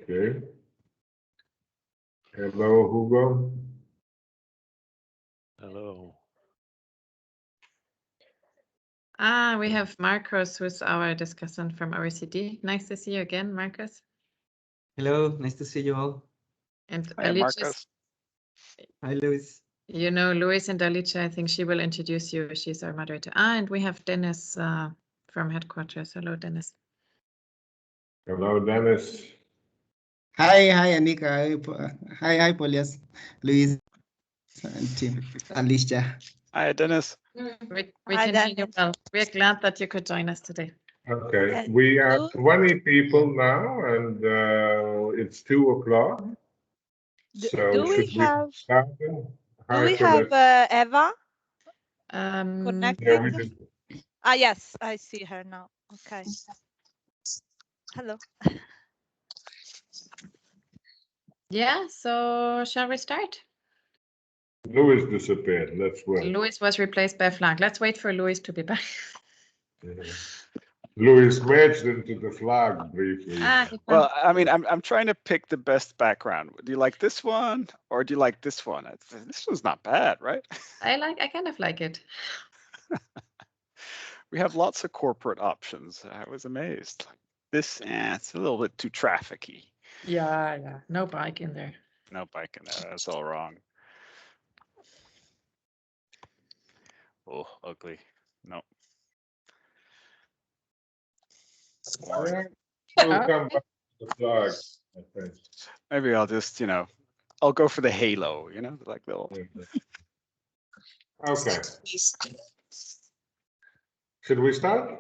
Okay. Hello, Hugo. Hello. We have Marcos, who's our discussant from OECD. Nice to see you again, Marcos. Hello, nice to see you all. And Hi, Alicia, Marcos. Hi, Luis. you know Luis and Alicia, I think she will introduce you. She's our moderator. And we have Dennis from headquarters. Hello, Dennis. Hello, Dennis. Hi, Annika. Hi, Polias, Luis, and team, Alicia. Hi, Dennis. We Hi, can hear you Dennis. well. We're glad that you could join us today. Okay, And we are do- 20 people now, and it's 2 o'clock. So do we should we have start? do Hi, we have Colette. Eva Um, Yeah, we connected? do. Yes, I see her now. Okay. Hello. yeah, so shall we start? Louis disappeared. Let's wait. Luis was replaced by Flag. Let's wait for Luis to be back. Louis merged into the flag briefly. Well, I mean, I'm trying to pick the best background. Do you like this one or do you like this one? This one's not bad, right? I kind of like it. We have lots of corporate options. I was amazed. This, it's a little bit too trafficky. Yeah. No bike in there. No bike in there. That's all wrong. Oh, ugly. No. Yeah, we'll come back to the flag, I think. Maybe I'll just, I'll go for the halo, like little. Okay. Should we start?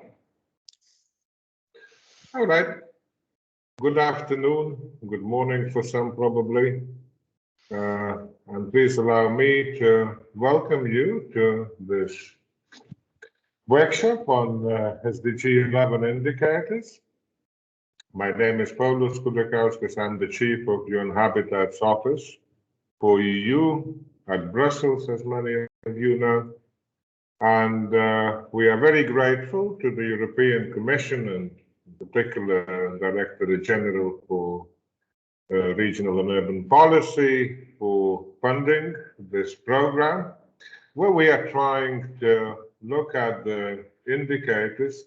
All right. Good afternoon, good morning for some probably. And please allow me to welcome you to this workshop on SDG 11 indicators. My name is Paulus Kudakauskas. I'm the chief of UN Habitat's office for EU at Brussels, as many of you know. And we are very grateful to the European Commission and in particular Directorate General for Regional and Urban Policy for funding this program, where we are trying to look at the indicators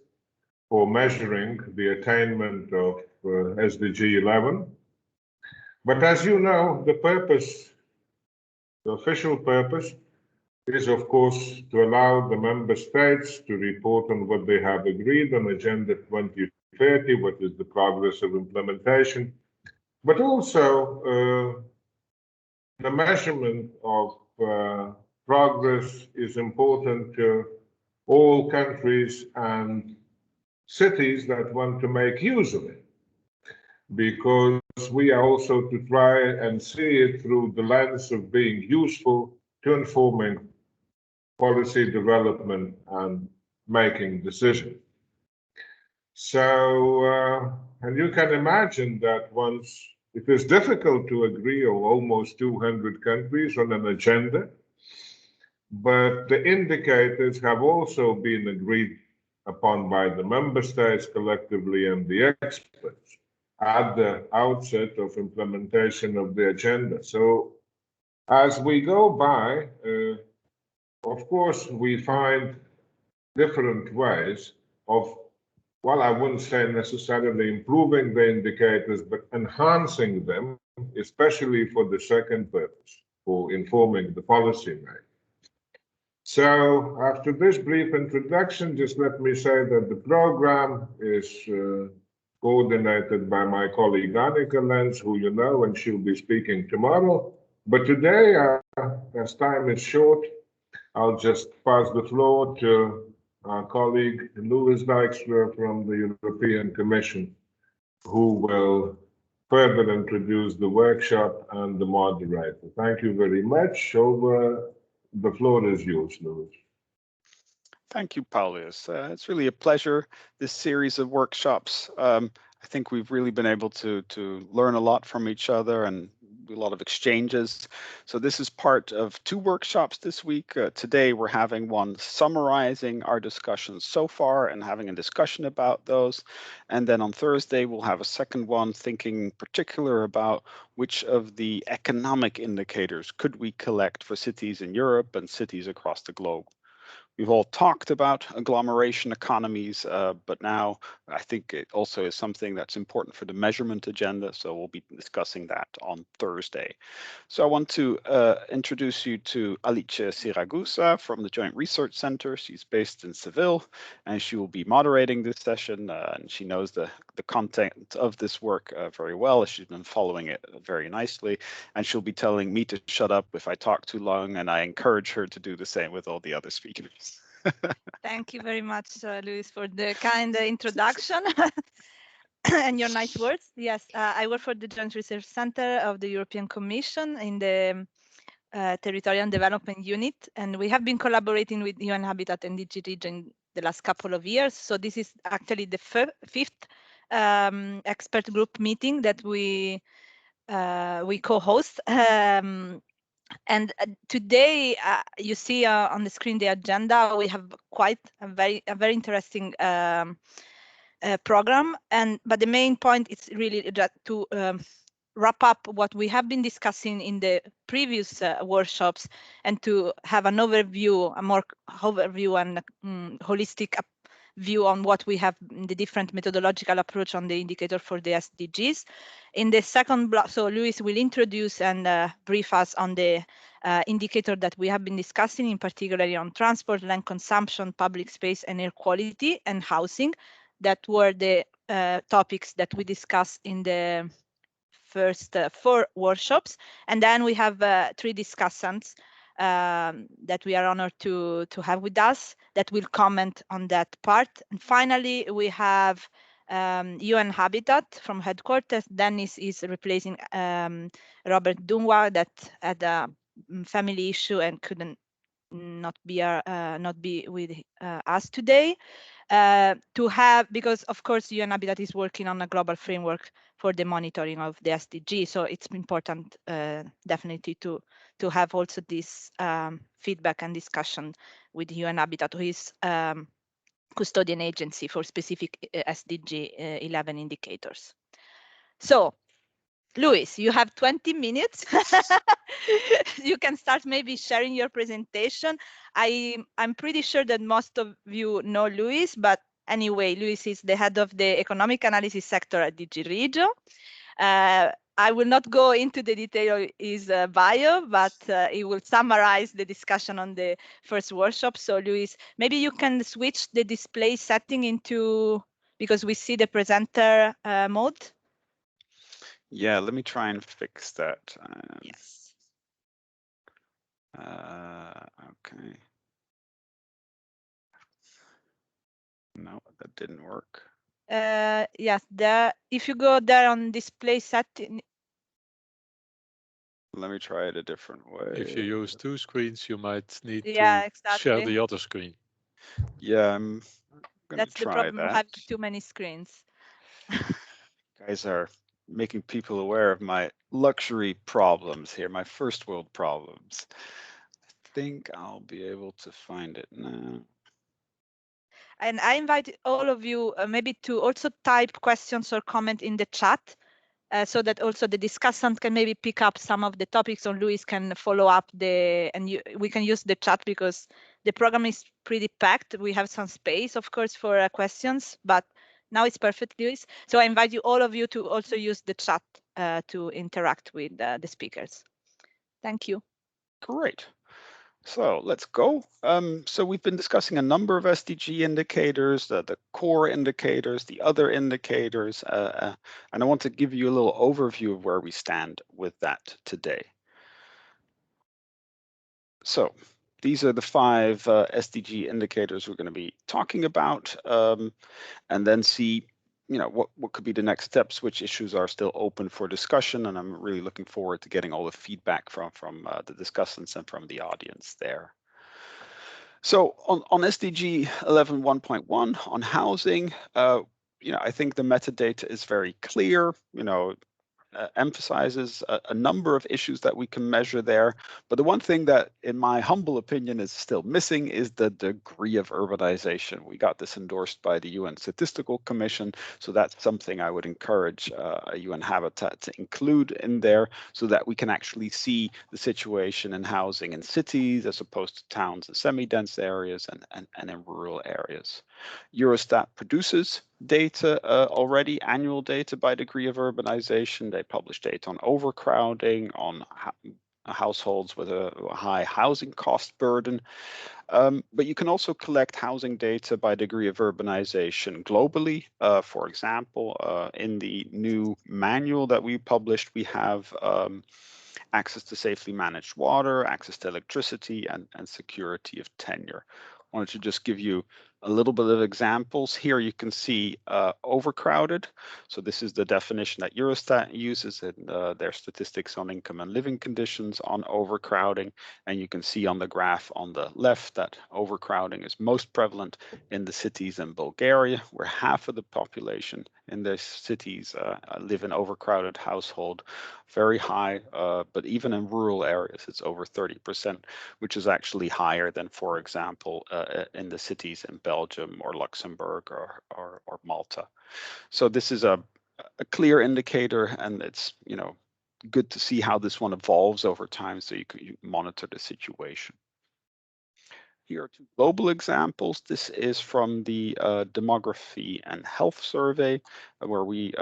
for measuring the attainment of SDG 11. But as you know, the official purpose is, of course, to allow the member states to report on what they have agreed on Agenda 2030, what is the progress of implementation, but also the measurement of progress is important to all countries and cities that want to make use of it, because we are also to try and see it through the lens of being useful to informing policy development and making decisions. So, and you can imagine that once it is difficult to agree on almost 200 countries on an agenda, but the indicators have also been agreed upon by the member states collectively and the experts at the outset of implementation of the agenda. So as we go by, of course, we find different ways of, well, I wouldn't say necessarily improving the indicators, but enhancing them, especially for the second purpose, for informing the policymaker. So after this brief introduction, just let me say that the program is coordinated by my colleague Annika Lenz, who you know, and she'll be speaking tomorrow. But today, as time is short, I'll just pass the floor to our colleague Louis Dijkstra from the European Commission, who will further introduce the workshop and the moderator. Thank you very much. The floor is yours, Louis. Thank you, Paulus. It's really a pleasure, this series of workshops. I think we've really been able to learn a lot from each other, and be a lot of exchanges. So this is part of 2 workshops this week. Today we're having one summarizing our discussions so far and having a discussion about those. And then on Thursday we'll have a second one thinking in particular about which of the economic indicators could we collect for cities in Europe and cities across the globe. We've all talked about agglomeration economies, but now I think it also is something that's important for the measurement agenda. So we'll be discussing that on Thursday. So I want to introduce you to Alice Siragusa from the Joint Research Center. She's based in Seville, and she will be moderating this session. And she knows the content of this work very well. She's been following it very nicely, and she'll be telling me to shut up if I talk too long, and I encourage her to do the same with all the other speakers. Thank you very much, Luis, for the kind introduction and your nice words. Yes, I work for the Joint Research Center of the European Commission in the Territorial Development Unit, and we have been collaborating with UN Habitat and DG region the last couple of years. So this is actually the fifth expert group meeting that we co-host. And today, you see on the screen the agenda. We have quite a very interesting program, but the main point is really just to wrap up what we have been discussing in the previous workshops and to have an overview, a more overview and holistic view on what we have in the different methodological approach on the indicator for the SDGs. In the second block, so Luis will introduce and brief us on the indicator that we have been discussing, in particular on transport, land consumption, public space, and air quality and housing. That were the topics that we discussed in the first 4 workshops. And then we have 3 discussants that we are honored to have with us that will comment on that part. And finally, we have UN Habitat from headquarters. Dennis is replacing Robert Dunwa that had a family issue and couldn't not be with us today. To have, because of course UN Habitat is working on a global framework for the monitoring of the SDG, so it's important definitely to have also this feedback and discussion with UN Habitat, who is custodian agency for specific SDG 11 indicators. So Luis, you have 20 minutes. You can start maybe sharing your presentation. I'm pretty sure that most of you know Luis, but anyway, Luis is the head of the economic analysis sector at DG Regio. I will not go into the detail of his bio, but he will summarize the discussion on the first workshop. So Luis, maybe you can switch the display setting into, because we see the presenter mode. Yeah, let me try and fix that. Yes. Okay. No, that didn't work. Yes, there. If you go there on display setting. Let me try it a different way. If you use 2 screens, you might need to Exactly. share the other screen. Yeah, I'm gonna That's the try problem that. of having too many screens. Guys are making people aware of my luxury problems here, my first world problems. I think I'll be able to find it now. And I invite all of you maybe to also type questions or comment in the chat so that also the discussant can maybe pick up some of the topics, or Luis can follow up we can use the chat because the program is pretty packed. We have some space, of course, for questions, but now it's perfect, Luis. So I invite you, all of you, to also use the chat to interact with the speakers. Thank you. Great. So let's go. So we've been discussing a number of SDG indicators, the core indicators, the other indicators, and I want to give you a little overview of where we stand with that today. So these are the 5 SDG indicators we're going to be talking about, and then see, what could be the next steps, which issues are still open for discussion, and I'm really looking forward to getting all the feedback from the discussants and from the audience there. So on SDG 11.1.1 on housing, I think the metadata is very clear. emphasizes a number of issues that we can measure there. But the one thing that, in my humble opinion, is still missing is the degree of urbanization. We got this endorsed by the UN Statistical Commission, so that's something I would encourage UN Habitat to include in there, so that we can actually see the situation in housing in cities as opposed to towns and semi-dense areas and in rural areas. Eurostat produces data already, annual data by degree of urbanization. They publish data on overcrowding, on households with a high housing cost burden. But you can also collect housing data by degree of urbanization globally. For example, in the new manual that we published, we have access to safely managed water, access to electricity, and security of tenure. I wanted to just give you a little bit of examples. Here you can see overcrowded. So this is the definition that Eurostat uses in their statistics on income and living conditions on overcrowding. And you can see on the graph on the left that overcrowding is most prevalent in the cities in Bulgaria, where half of the population in the cities live in overcrowded household, very high, but even in rural areas, it's over 30%, which is actually higher than, for example, in the cities in Belgium or Luxembourg or Malta. So this is a clear indicator, and it's good to see how this one evolves over time, so you can monitor the situation. Here are two global examples. This is from the Demography and Health Survey, where we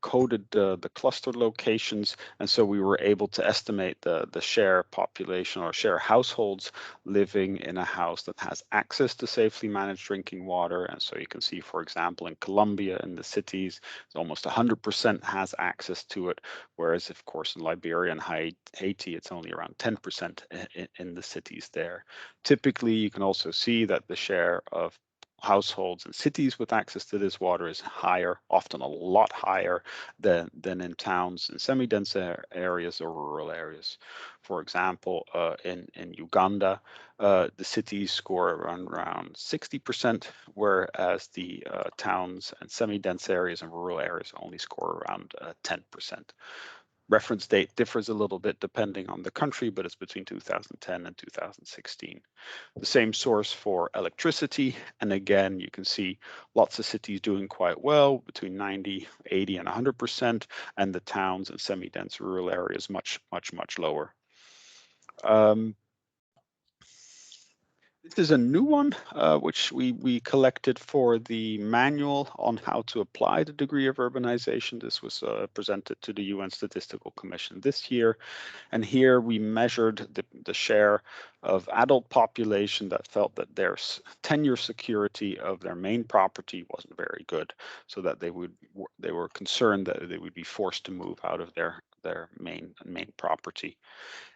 coded the cluster locations, and so we were able to estimate the share population or share households living in a house that has access to safely managed drinking water. And so you can see, for example, in Colombia, in the cities, almost 100% has access to it, whereas, of course, in Liberia and Haiti, it's only around 10% in the cities there. Typically, you can also see that the share of households in cities with access to this water is higher, often a lot higher than in towns and semi-dense areas or rural areas. For example, in Uganda, the cities score around 60%, whereas the towns and semi-dense areas and rural areas only score around 10%. Reference date differs a little bit depending on the country, but it's between 2010 and 2016. The same source for electricity. And again, you can see lots of cities doing quite well, between 90, 80, and 100%, and the towns and semi-dense rural areas much, much, much lower. This is a new one, which we collected for the manual on how to apply the degree of urbanization. This was presented to the UN Statistical Commission this year. And here we measured the share of adult population that felt that their tenure security of their main property wasn't very good, so that they were concerned that they would be forced to move out of their main property.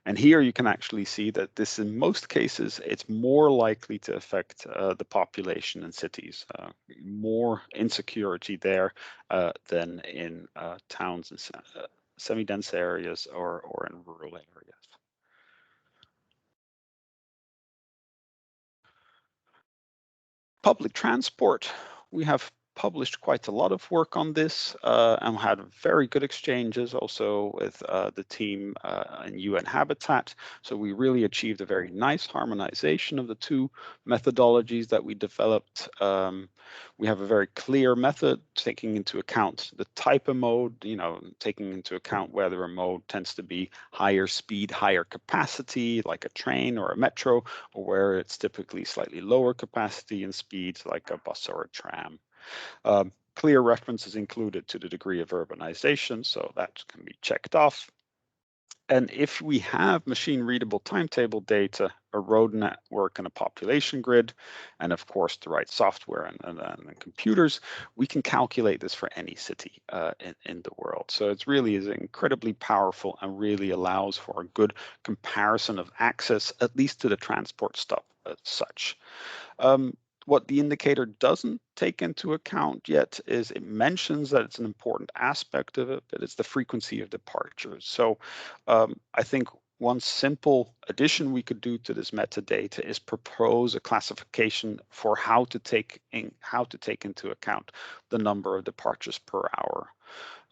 And here you can actually see that this, in most cases, it's more likely to affect the population in cities, more insecurity there than in towns and semi-dense areas or in rural areas. Public transport. We have published quite a lot of work on this and had very good exchanges also with the team in UN Habitat. So we really achieved a very nice harmonization of the two methodologies that we developed. We have a very clear method taking into account the type of mode, taking into account whether a mode tends to be higher speed, higher capacity, like a train or a metro, or where it's typically slightly lower capacity and speed, like a bus or a tram. Clear references included to the degree of urbanization, so that can be checked off. And if we have machine readable timetable data, a road network and a population grid, and of course the right software and computers, we can calculate this for any city in the world. So it really is incredibly powerful and really allows for a good comparison of access, at least to the transport stop as such. What the indicator doesn't take into account yet is it mentions that it's an important aspect of it, but it's the frequency of departures. So I think one simple addition we could do to this metadata is propose a classification for how to take into account the number of departures per hour.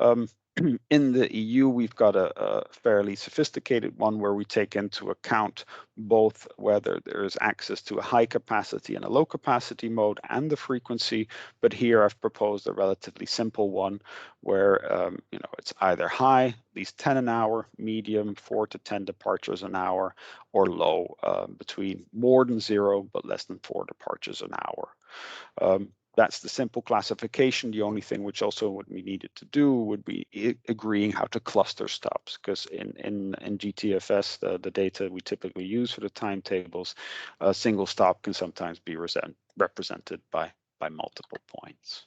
In the EU, we've got a fairly sophisticated one where we take into account both whether there is access to a high capacity and a low capacity mode and the frequency. But here I've proposed a relatively simple one where it's either high, at least 10 an hour, medium, 4 to 10 departures an hour, or low, between more than 0 but less than 4 departures an hour. That's the simple classification. The only thing which also would be needed to do would be agreeing how to cluster stops, because in GTFS, the data we typically use for the timetables, a single stop can sometimes be represented by multiple points.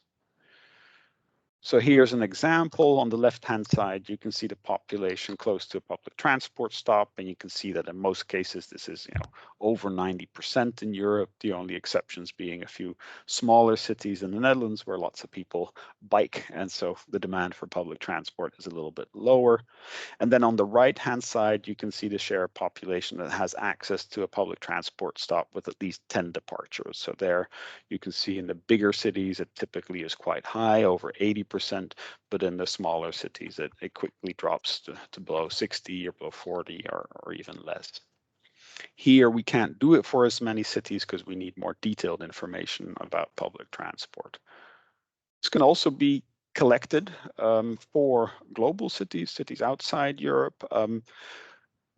So here's an example. On the left-hand side, you can see the population close to a public transport stop, and you can see that in most cases, this is over 90% in Europe, the only exceptions being a few smaller cities in the Netherlands where lots of people bike, and so the demand for public transport is a little bit lower. And then on the right-hand side, you can see the share of population that has access to a public transport stop with at least 10 departures. So there you can see in the bigger cities, it typically is quite high, over 80%, but in the smaller cities, it quickly drops to below 60 or below 40 or even less. Here, we can't do it for as many cities because we need more detailed information about public transport. This can also be collected for global cities outside Europe.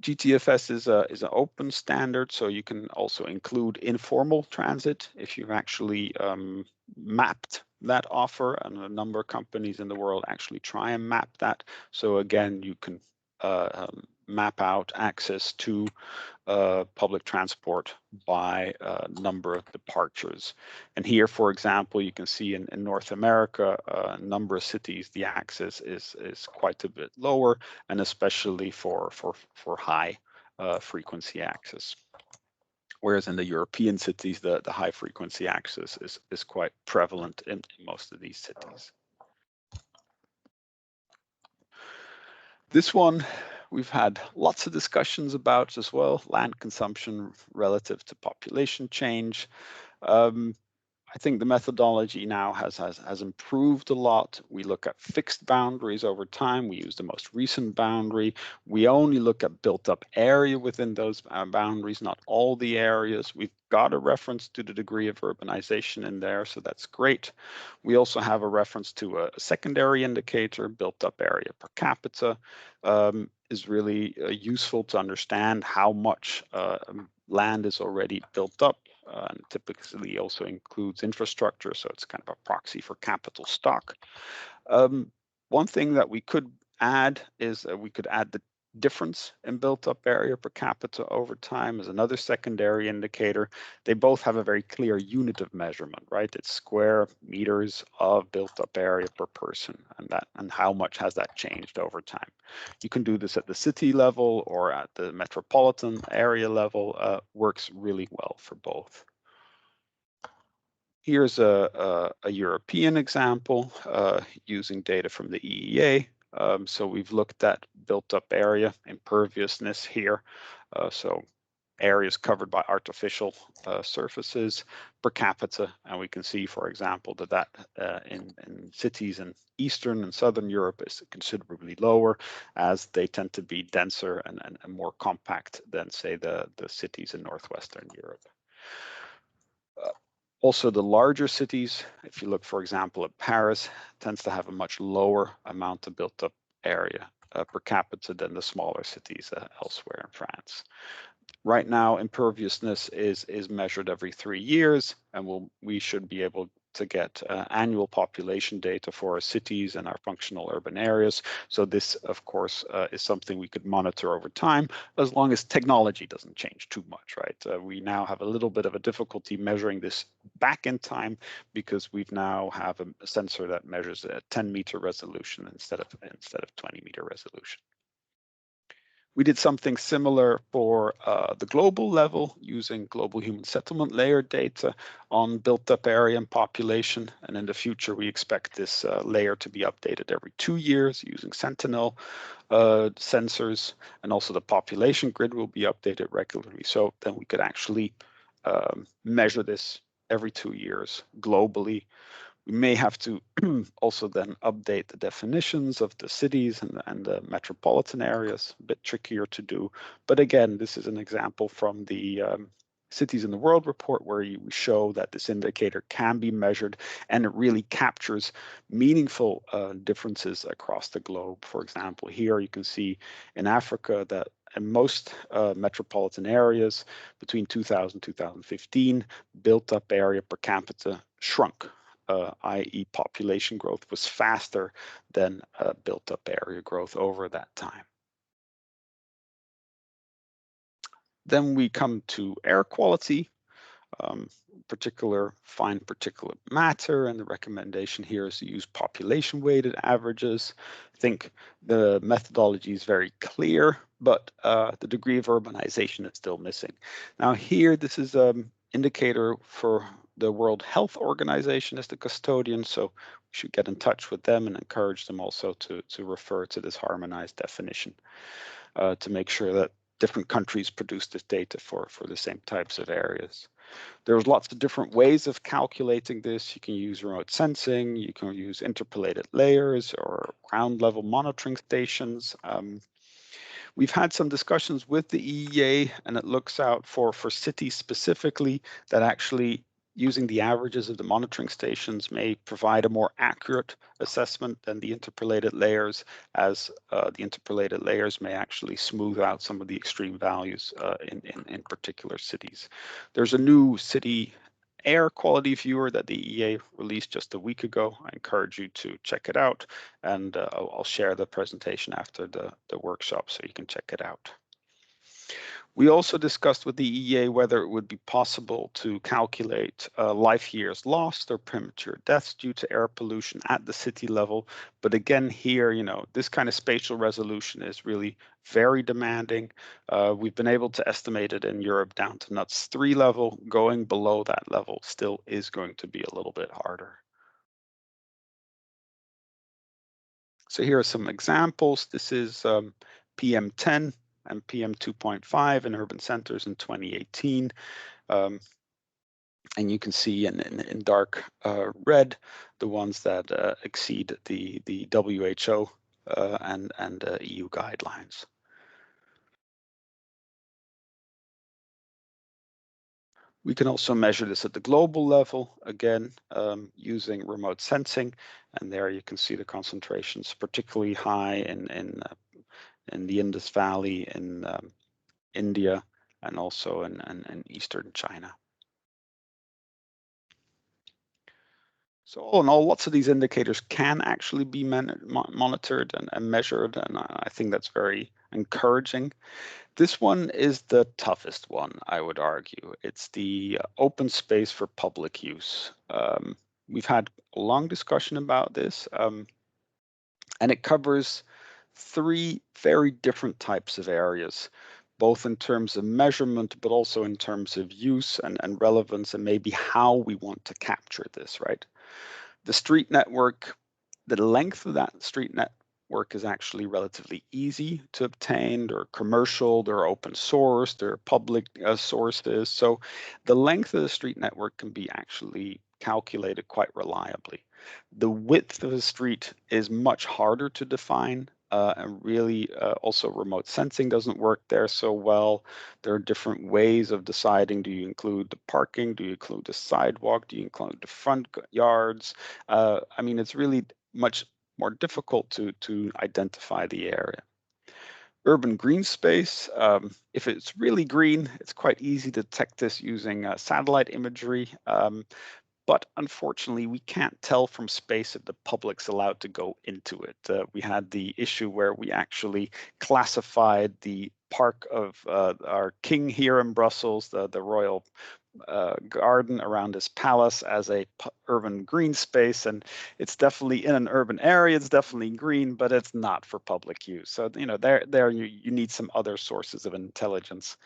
GTFS is an open standard, so you can also include informal transit if you've actually mapped that offer, and a number of companies in the world actually try and map that. So again, you can map out access to public transport by number of departures. And here, for example, you can see in North America, a number of cities, the access is quite a bit lower, and especially for high frequency access. Whereas in the European cities, the high frequency access is quite prevalent in most of these cities. This one, we've had lots of discussions about as well, land consumption relative to population change. I think the methodology now has improved a lot. We look at fixed boundaries over time. We use the most recent boundary. We only look at built up area within those boundaries, not all the areas. We've got a reference to the degree of urbanization in there, so that's great. We also have a reference to a secondary indicator, built up area per capita, is really useful to understand how much land is already built up. And typically also includes infrastructure, so it's kind of a proxy for capital stock. One thing that we could add is we could add the difference in built up area per capita over time as another secondary indicator. They both have a very clear unit of measurement, right? It's square meters of built up area per person, and how much has that changed over time. You can do this at the city level or at the metropolitan area level, works really well for both. Here's a European example using data from the EEA. So we've looked at built up area imperviousness here. So areas covered by artificial surfaces per capita. And we can see, for example, that in cities in Eastern and Southern Europe is considerably lower, as they tend to be denser and more compact than, say, the cities in Northwestern Europe. Also, the larger cities, if you look, for example, at Paris, tends to have a much lower amount of built up area per capita than the smaller cities elsewhere in France. Right now, imperviousness is measured every 3 years, and we should be able to get annual population data for our cities and our functional urban areas. So this, of course, is something we could monitor over time, as long as technology doesn't change too much, right? We now have a little bit of a difficulty measuring this back in time, because we've now have a sensor that measures a 10-meter resolution instead of 20-meter resolution. We did something similar for the global level using global human settlement layer data on built up area and population. And in the future, we expect this layer to be updated every 2 years using Sentinel sensors. And also the population grid will be updated regularly. So then we could actually measure this every 2 years globally. We may have to also then update the definitions of the cities and the metropolitan areas, a bit trickier to do. But again, this is an example from the Cities in the World report where we show that this indicator can be measured and it really captures meaningful differences across the globe. For example, here you can see in Africa that in most metropolitan areas between 2000 and 2015, built up area per capita shrunk. I.e. population growth was faster than built up area growth over that time. Then we come to air quality, fine particulate matter, and the recommendation here is to use population weighted averages. I think the methodology is very clear, but the degree of urbanization is still missing. Now here, this is an indicator for the World Health Organization as the custodian, so we should get in touch with them and encourage them also to refer to this harmonized definition to make sure that different countries produce this data for the same types of areas. There's lots of different ways of calculating this. You can use remote sensing, you can use interpolated layers or ground level monitoring stations. We've had some discussions with the EEA, and it looks out for cities specifically that actually using the averages of the monitoring stations may provide a more accurate assessment than the interpolated layers, as the interpolated layers may actually smooth out some of the extreme values in particular cities. There's a new city air quality viewer that the EEA released just a week ago. I encourage you to check it out, and I'll share the presentation after the workshop so you can check it out. We also discussed with the EEA whether it would be possible to calculate life years lost or premature deaths due to air pollution at the city level. But again, here, this kind of spatial resolution is really very demanding. We've been able to estimate it in Europe down to NUTS 3 level. Going below that level still is going to be a little bit harder. So here are some examples. This is PM10 and PM 2.5 in urban centers in 2018. And you can see in dark red the ones that exceed the WHO and EU guidelines. We can also measure this at the global level, again, using remote sensing. And there you can see the concentrations particularly high in the Indus Valley, in India, and also in eastern China. So all in all, lots of these indicators can actually be monitored and measured, and I think that's very encouraging. This one is the toughest one, I would argue. It's the open space for public use. We've had a long discussion about this, and it covers 3 very different types of areas, both in terms of measurement, but also in terms of use and relevance, and maybe how we want to capture this, right? The street network, the length of that street network is actually relatively easy to obtain. They're commercial, they're open source, they're public sources. So the length of the street network can be actually calculated quite reliably. The width of the street is much harder to define. And really also remote sensing doesn't work there so well. There are different ways of deciding, do you include the parking, do you include the sidewalk, do you include the front yards? I mean, it's really much more difficult to identify the area. Urban green space, if it's really green, it's quite easy to detect this using satellite imagery. But unfortunately, we can't tell from space if the public's allowed to go into it. We had the issue where we actually classified the park of our king here in Brussels, the royal garden around his palace, as a urban green space, and it's definitely in an urban area. It's definitely green, but it's not for public use. So there you need some other sources of intelligence.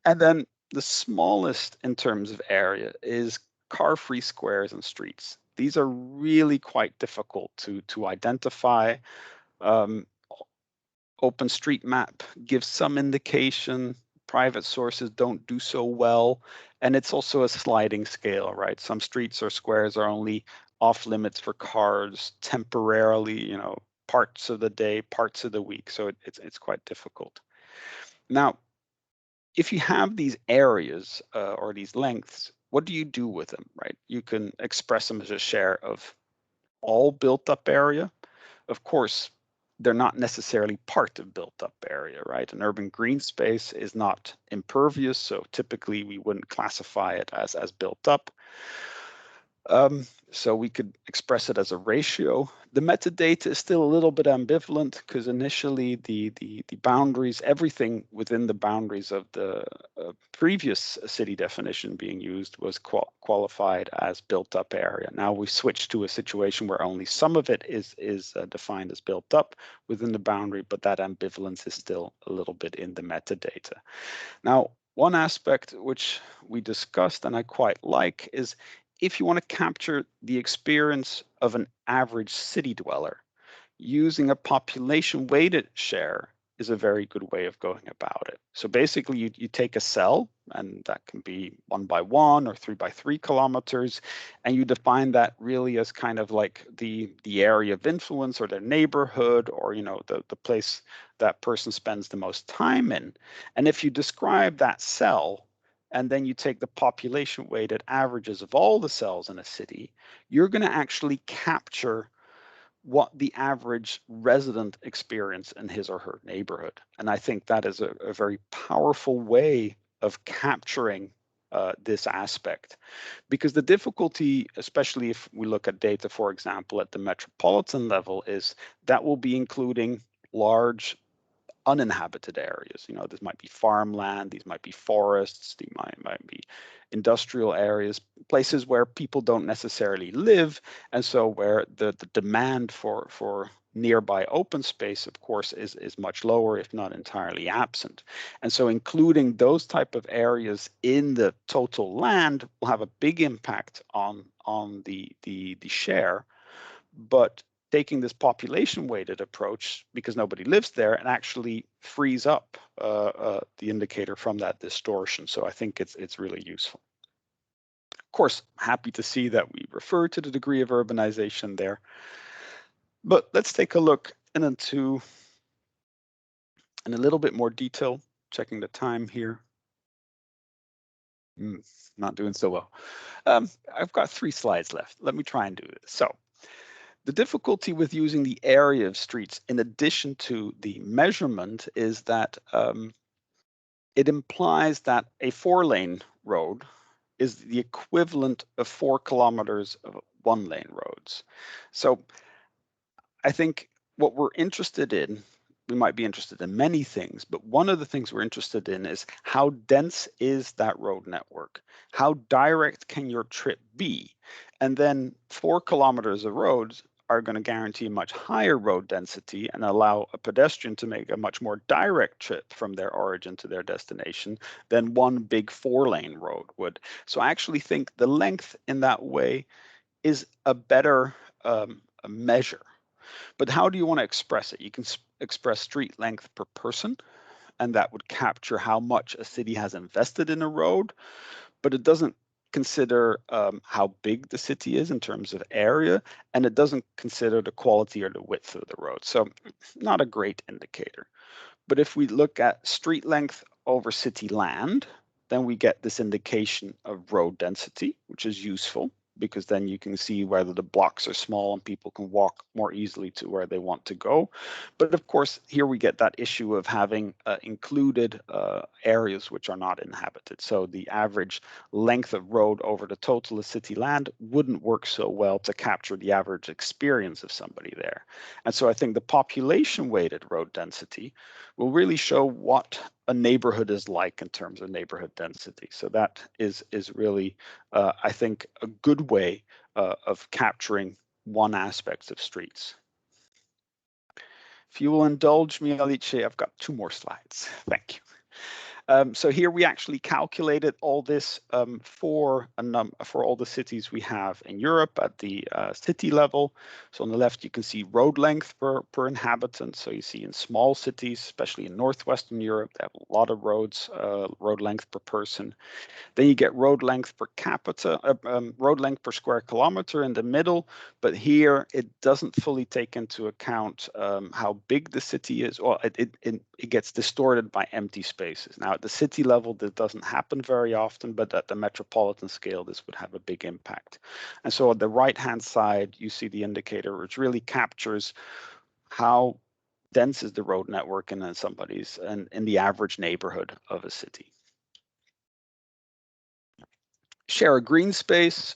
And then the smallest in terms of area is car-free squares and streets. These are really quite difficult to identify. OpenStreetMap gives some indication. Private sources don't do so well. And it's also a sliding scale, right? Some streets or squares are only off limits for cars temporarily, parts of the day, parts of the week. So it's quite difficult. Now, if you have these areas or these lengths, what do you do with them, right? You can express them as a share of all built up area. Of course, they're not necessarily part of built up area, right? An urban green space is not impervious, so typically we wouldn't classify it as built up. So we could express it as a ratio. The metadata is still a little bit ambivalent because initially the boundaries, everything within the boundaries of the previous city definition being used was qualified as built up area. Now we switched to a situation where only some of it is defined as built up within the boundary, but that ambivalence is still a little bit in the metadata. Now, one aspect which we discussed and I quite like is if you want to capture the experience of an average city dweller, using a population weighted share is a very good way of going about it. So basically you take a cell, and that can be 1 by 1 or 3 by 3 kilometers, and you define that really as kind of like the area of influence or their neighborhood or the place that person spends the most time in. And if you describe that cell and then you take the population weighted averages of all the cells in a city, you're going to actually capture what the average resident experience in his or her neighborhood. And I think that is a very powerful way of capturing this aspect. Because the difficulty, especially if we look at data, for example, at the metropolitan level, is that will be including large uninhabited areas. This might be farmland, these might be forests, these might be industrial areas, places where people don't necessarily live, and so where the demand for nearby open space, of course, is much lower, if not entirely absent. And so including those type of areas in the total land will have a big impact on the share. But taking this population weighted approach, because nobody lives there, and actually frees up the indicator from that distortion. So I think it's really useful. Of course, happy to see that we refer to the degree of urbanization there. But let's take a look into in a little bit more detail, checking the time here. Not doing so well. I've got 3 slides left. Let me try and do this. So the difficulty with using the area of streets in addition to the measurement is that it implies that a 4-lane road is the equivalent of 4 kilometers of 1-lane roads. So I think what we're interested in, we might be interested in many things, but one of the things we're interested in is how dense is that road network? How direct can your trip be? And then 4 kilometers of roads are going to guarantee a much higher road density and allow a pedestrian to make a much more direct trip from their origin to their destination than one big 4-lane road would. So I actually think the length in that way is a better measure. But how do you want to express it? You can express street length per person, and that would capture how much a city has invested in a road, but it doesn't consider how big the city is in terms of area, and it doesn't consider the quality or the width of the road. So not a great indicator. But if we look at street length over city land, then we get this indication of road density, which is useful because then you can see whether the blocks are small and people can walk more easily to where they want to go. But of course, here we get that issue of having included areas which are not inhabited. So the average length of road over the total of city land wouldn't work so well to capture the average experience of somebody there. And so I think the population weighted road density will really show what a neighborhood is like in terms of neighborhood density. So that is really, I think, a good way of capturing one aspect of streets. If you will indulge me, Alice, I've got 2 more slides. Thank you. So here we actually calculated all this for all the cities we have in Europe at the city level. So on the left, you can see road length per inhabitant. So you see in small cities, especially in Northwestern Europe, they have a lot of roads, road length per person. Then you get road length per capita, road length per square kilometer in the middle. But here it doesn't fully take into account how big the city is. Well, it gets distorted by empty spaces. Now at the city level, this doesn't happen very often, but at the metropolitan scale, this would have a big impact. And so on the right-hand side, you see the indicator, which really captures how dense is the road network in somebody's and in the average neighborhood of a city. Share a green space,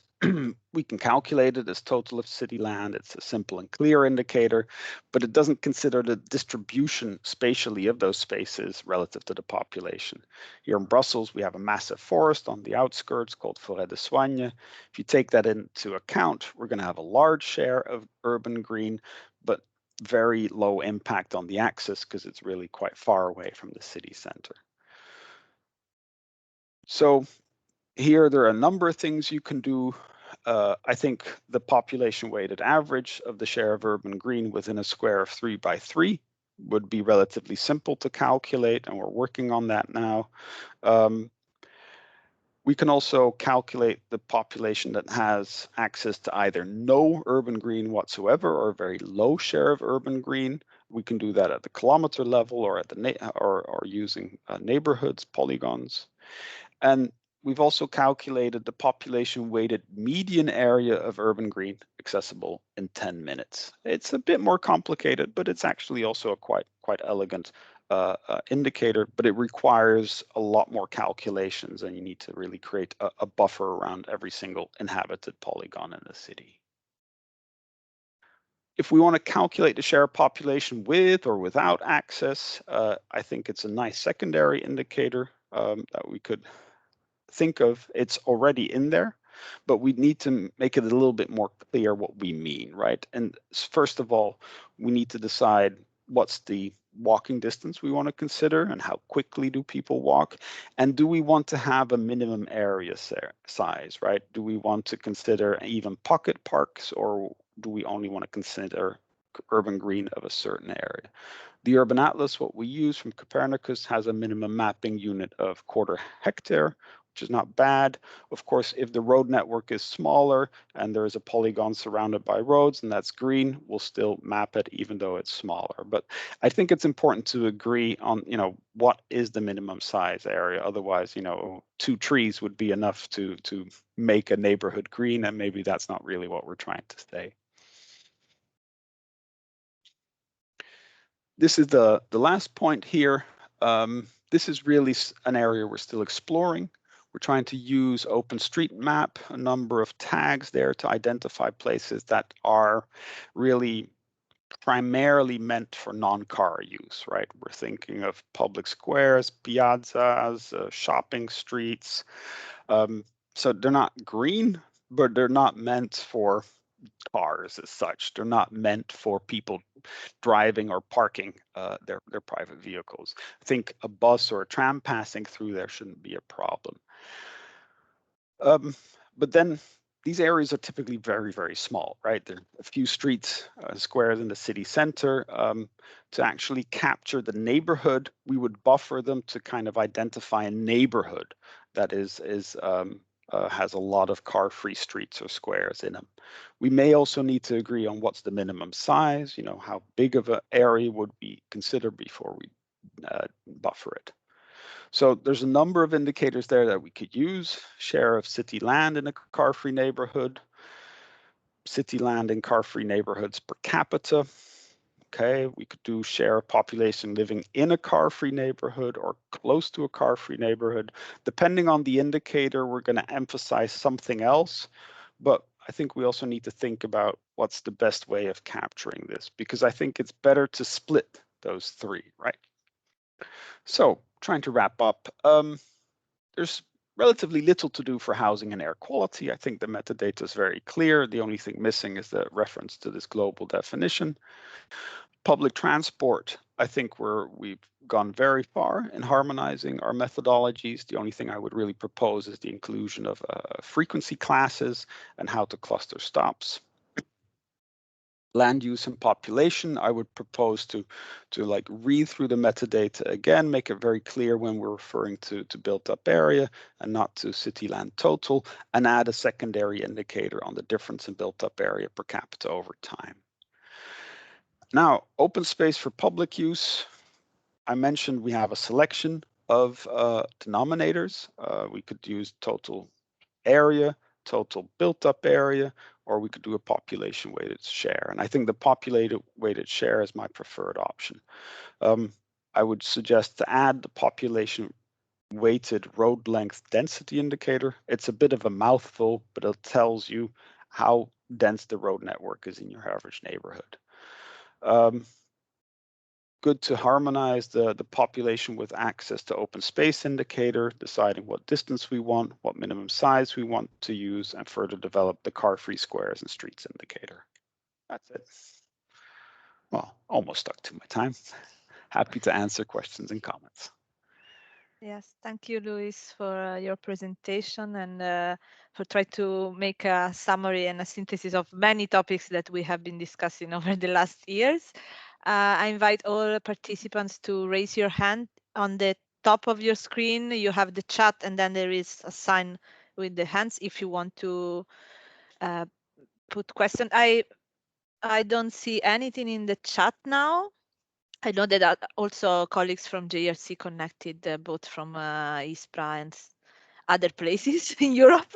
we can calculate it as total of city land. It's a simple and clear indicator, but it doesn't consider the distribution spatially of those spaces relative to the population. Here in Brussels, we have a massive forest on the outskirts called Forêt de Soigne. If you take that into account, we're going to have a large share of urban green, but very low impact on the axis because it's really quite far away from the city center. So here, there are a number of things you can do. I think the population weighted average of the share of urban green within a square of 3 by 3 would be relatively simple to calculate, and we're working on that now. We can also calculate the population that has access to either no urban green whatsoever or a very low share of urban green. We can do that at the kilometer level or at the or using neighborhoods, polygons. And we've also calculated the population weighted median area of urban green accessible in 10 minutes. It's a bit more complicated, but it's actually also a quite elegant indicator, but it requires a lot more calculations, and you need to really create a buffer around every single inhabited polygon in the city. If we want to calculate the share of population with or without access, I think it's a nice secondary indicator that we could think of. It's already in there, but we need to make it a little bit more clear what we mean, right? And first of all, we need to decide what's the walking distance we want to consider and how quickly do people walk, and do we want to have a minimum area size, right? Do we want to consider even pocket parks, or do we only want to consider urban green of a certain area? The Urban Atlas, what we use from Copernicus, has a minimum mapping unit of 1/4 hectare, which is not bad. Of course, if the road network is smaller and there is a polygon surrounded by roads and that's green, we'll still map it even though it's smaller. But I think it's important to agree on, what is the minimum size area. Otherwise, 2 trees would be enough to make a neighborhood green, and maybe that's not really what we're trying to say. This is the last point here. This is really an area we're still exploring. We're trying to use OpenStreetMap, a number of tags there to identify places that are really primarily meant for non-car use, right? We're thinking of public squares, piazzas, shopping streets. So they're not green, but they're not meant for cars as such. They're not meant for people driving or parking their private vehicles. I think a bus or a tram passing through there shouldn't be a problem. But then these areas are typically very, very small, right? There are a few streets, squares in the city center. To actually capture the neighborhood, we would buffer them to kind of identify a neighborhood that has a lot of car-free streets or squares in them. We may also need to agree on what's the minimum size, how big of an area would we consider before we buffer it. So there's a number of indicators there that we could use. Share of city land in a car-free neighborhood, city land in car-free neighborhoods per capita. Okay, we could do share of population living in a car-free neighborhood or close to a car-free neighborhood. Depending on the indicator, we're going to emphasize something else, but I think we also need to think about what's the best way of capturing this, because I think it's better to split those 3, right? So trying to wrap up, there's relatively little to do for housing and air quality. I think the metadata is very clear. The only thing missing is the reference to this global definition. Public transport, I think we've gone very far in harmonizing our methodologies. The only thing I would really propose is the inclusion of frequency classes and how to cluster stops. Land use and population, I would propose to like read through the metadata again, make it very clear when we're referring to built up area and not to city land total, and add a secondary indicator on the difference in built up area per capita over time. Now, open space for public use. I mentioned we have a selection of denominators. We could use total area, total built up area, or we could do a population weighted share. And I think the populated weighted share is my preferred option. I would suggest to add the population weighted road length density indicator. It's a bit of a mouthful, but it tells you how dense the road network is in your average neighborhood. Good to harmonize the population with access to open space indicator, deciding what distance we want, what minimum size we want to use, and further develop the car-free squares and streets indicator. That's it. Well, almost stuck to my time. Happy to answer questions and comments. Yes, thank you, Luis, for your presentation and for trying to make a summary and a synthesis of many topics that we have been discussing over the last years. I invite all participants to raise your hand. On the top of your screen, you have the chat, and then there is a sign with the hands if you want to put questions. I don't see anything in the chat now. I know that also colleagues from JRC connected, both from ISPRA and other places in Europe.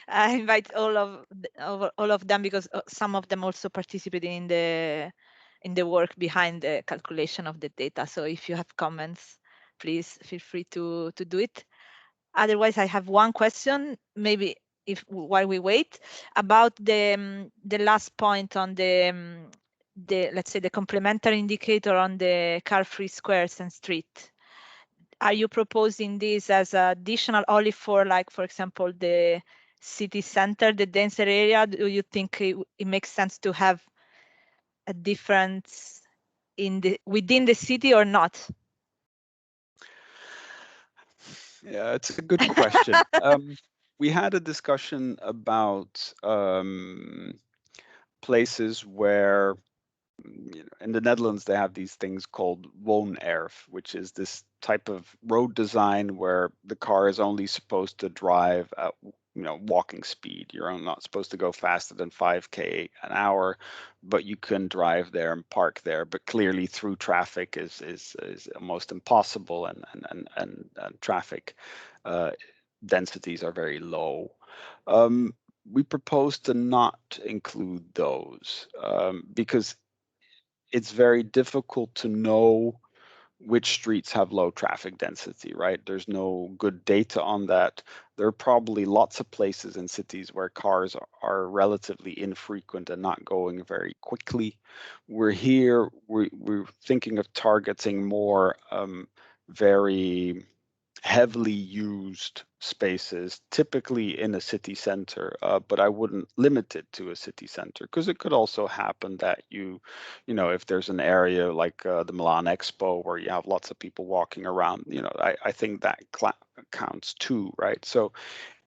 I invite all of them because some of them also participated in the work behind the calculation of the data. So if you have comments, please feel free to do it. Otherwise, I have one question, maybe while we wait, about the last point on the let's say the complementary indicator on the car-free squares and street. Are you proposing this as additional only for, like, for example, the city center, the denser area? Do you think it makes sense to have a difference within the city or not? Yeah, it's a good question. We had a discussion about places where, in the Netherlands, they have these things called woonerf, which is this type of road design where the car is only supposed to drive at walking speed. You're not supposed to go faster than 5K an hour, but you can drive there and park there. But clearly, through traffic is almost impossible, and traffic densities are very low. We propose to not include those because it's very difficult to know which streets have low traffic density, right? There's no good data on that. There are probably lots of places in cities where cars are relatively infrequent and not going very quickly. We're thinking of targeting more very heavily used spaces, typically in a city center, but I wouldn't limit it to a city center because it could also happen that if there's an area like the Milan Expo where you have lots of people walking around, I think that counts too, right? So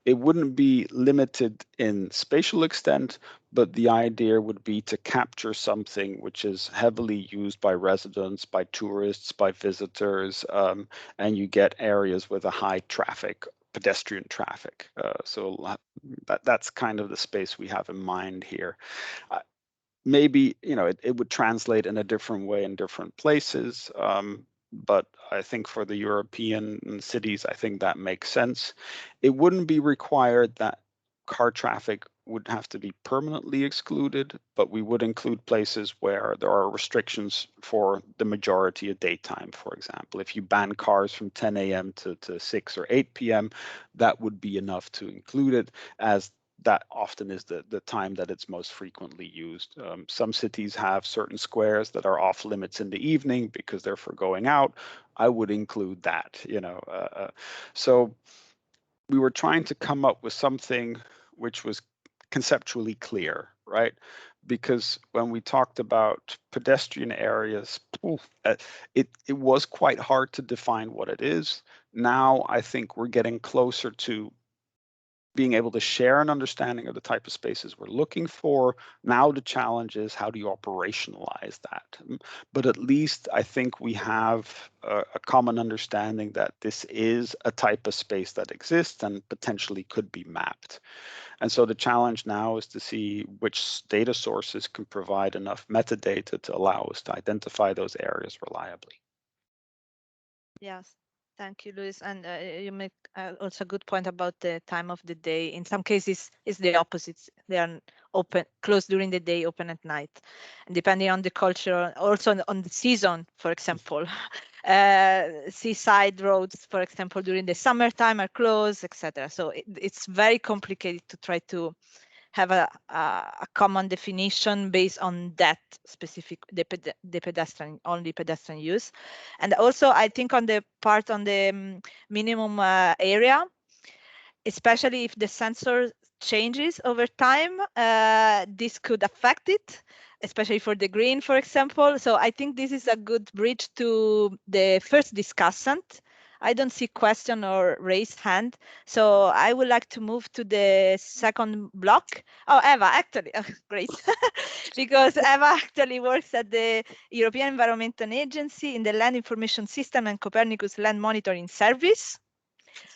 it wouldn't be limited in spatial extent, but the idea would be to capture something which is heavily used by residents, by tourists, by visitors, and you get areas with a high traffic, pedestrian traffic. So that's kind of the space we have in mind here. Maybe it would translate in a different way in different places, but I think for the European cities, I think that makes sense. It wouldn't be required that car traffic would have to be permanently excluded, but we would include places where there are restrictions for the majority of daytime, for example. If you ban cars from 10 a.m. to 6 or 8 p.m., that would be enough to include it, as that often is the time that it's most frequently used. Some cities have certain squares that are off limits in the evening because they're for going out. I would include that, So we were trying to come up with something which was conceptually clear, right? because when we talked about pedestrian areas, it was quite hard to define what it is. Now I think we're getting closer to being able to share an understanding of the type of spaces we're looking for. Now the challenge is, how do you operationalize that? But at least I think we have a common understanding that this is a type of space that exists and potentially could be mapped. And so the challenge now is to see which data sources can provide enough metadata to allow us to identify those areas reliably. Yes, thank you, Luis. And you make also a good point about the time of the day. In some cases, it's the opposite. They are open, closed during the day, open at night. And depending on the culture, also on the season, for example, seaside roads, for example, during the summertime are closed, etc. So it's very complicated to try to have a common definition based on that specific, the pedestrian, only pedestrian use. And also I think on the part on the minimum area, especially if the sensor changes over time, this could affect it, especially for the green, for example. So I think this is a good bridge to the first discussant. I don't see question or raised hand. So I would like to move to the second block. Oh, Eva, actually, great. Because Eva actually works at the European Environment Agency in the Land Information System and Copernicus Land Monitoring Service.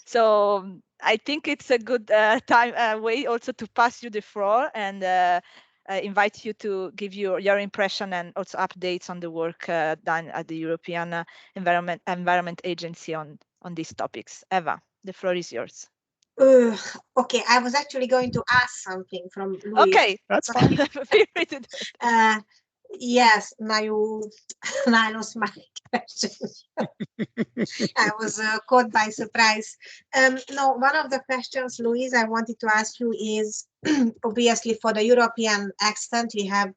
So I think it's a good way also to pass you the floor and invite you to give your impression and also updates on the work done at the European Environment Agency on these topics. Eva, the floor is yours. Okay, I was actually going to ask something from Luis. Okay, that's fine. Feel free to do it. Yes, now I lost my question. I was caught by surprise. No, one of the questions, Luis, I wanted to ask you is, obviously for the European extent, we have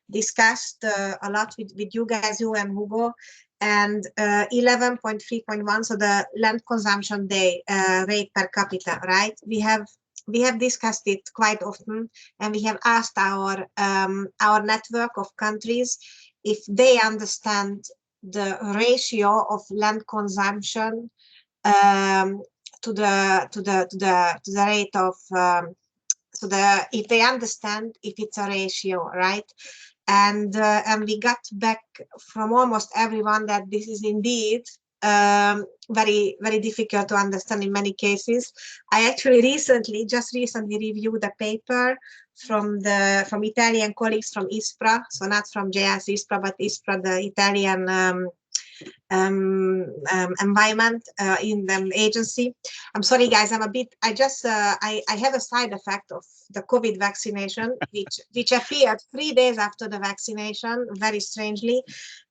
discussed a lot with you guys, you and Hugo, and 11.3.1, so the land consumption day rate per capita, right? We have discussed it quite often, and we have asked our network of countries if they understand the ratio of land consumption to the rate of if they understand if it's a ratio, right? And we got back from almost everyone that this is indeed very, very difficult to understand in many cases. I actually just recently reviewed a paper from Italian colleagues from ISPRA, so not from JS ISPRA, but ISPRA, the Italian environment in the agency. I'm sorry, guys. I have a side effect of the COVID vaccination, which appeared 3 days after the vaccination, very strangely,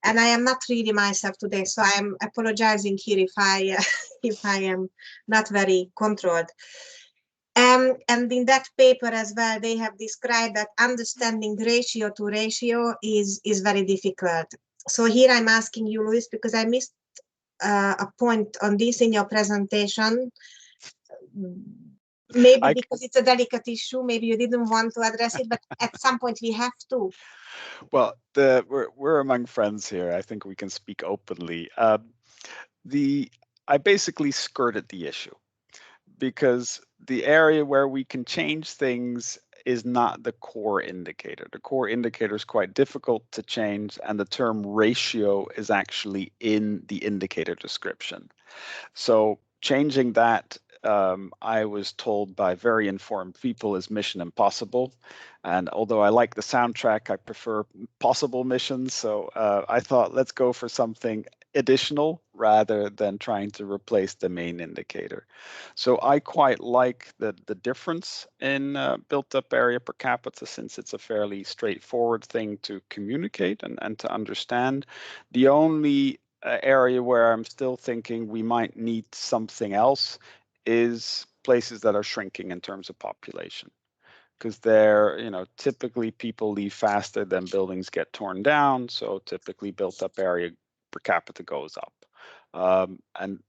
and I am not really myself today. So I'm apologizing here if I am not very controlled. And in that paper as well, they have described that understanding ratio to ratio is very difficult. So here I'm asking you, Luis, because I missed a point on this in your presentation. Maybe because it's a delicate issue, maybe you didn't want to address it, but at some point we have to. Well, we're among friends here. I think we can speak openly. I basically skirted the issue, because the area where we can change things is not the core indicator. The core indicator is quite difficult to change, and the term ratio is actually in the indicator description. So changing that, I was told by very informed people, is mission impossible. And although I like the soundtrack, I prefer possible missions. So I thought, let's go for something additional rather than trying to replace the main indicator. So I quite like the difference in built up area per capita, since it's a fairly straightforward thing to communicate and to understand. The only area where I'm still thinking we might need something else is places that are shrinking in terms of population, because they're, typically people leave faster than buildings get torn down. So typically built up area per capita goes up. And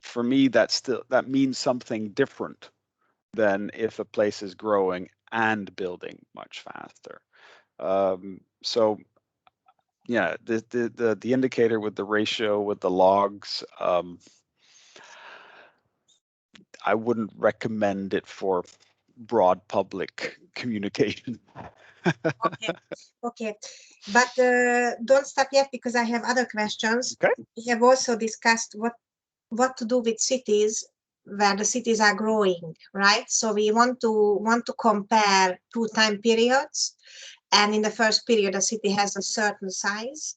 for me, that means something different than if a place is growing and building much faster. So yeah, the indicator with the ratio with the logs, I wouldn't recommend it for broad public communication. Okay, but don't stop yet because I have other questions. Okay. We have also discussed what to do with cities where the cities are growing, right? So we want to compare 2 time periods, and in the first period, a city has a certain size,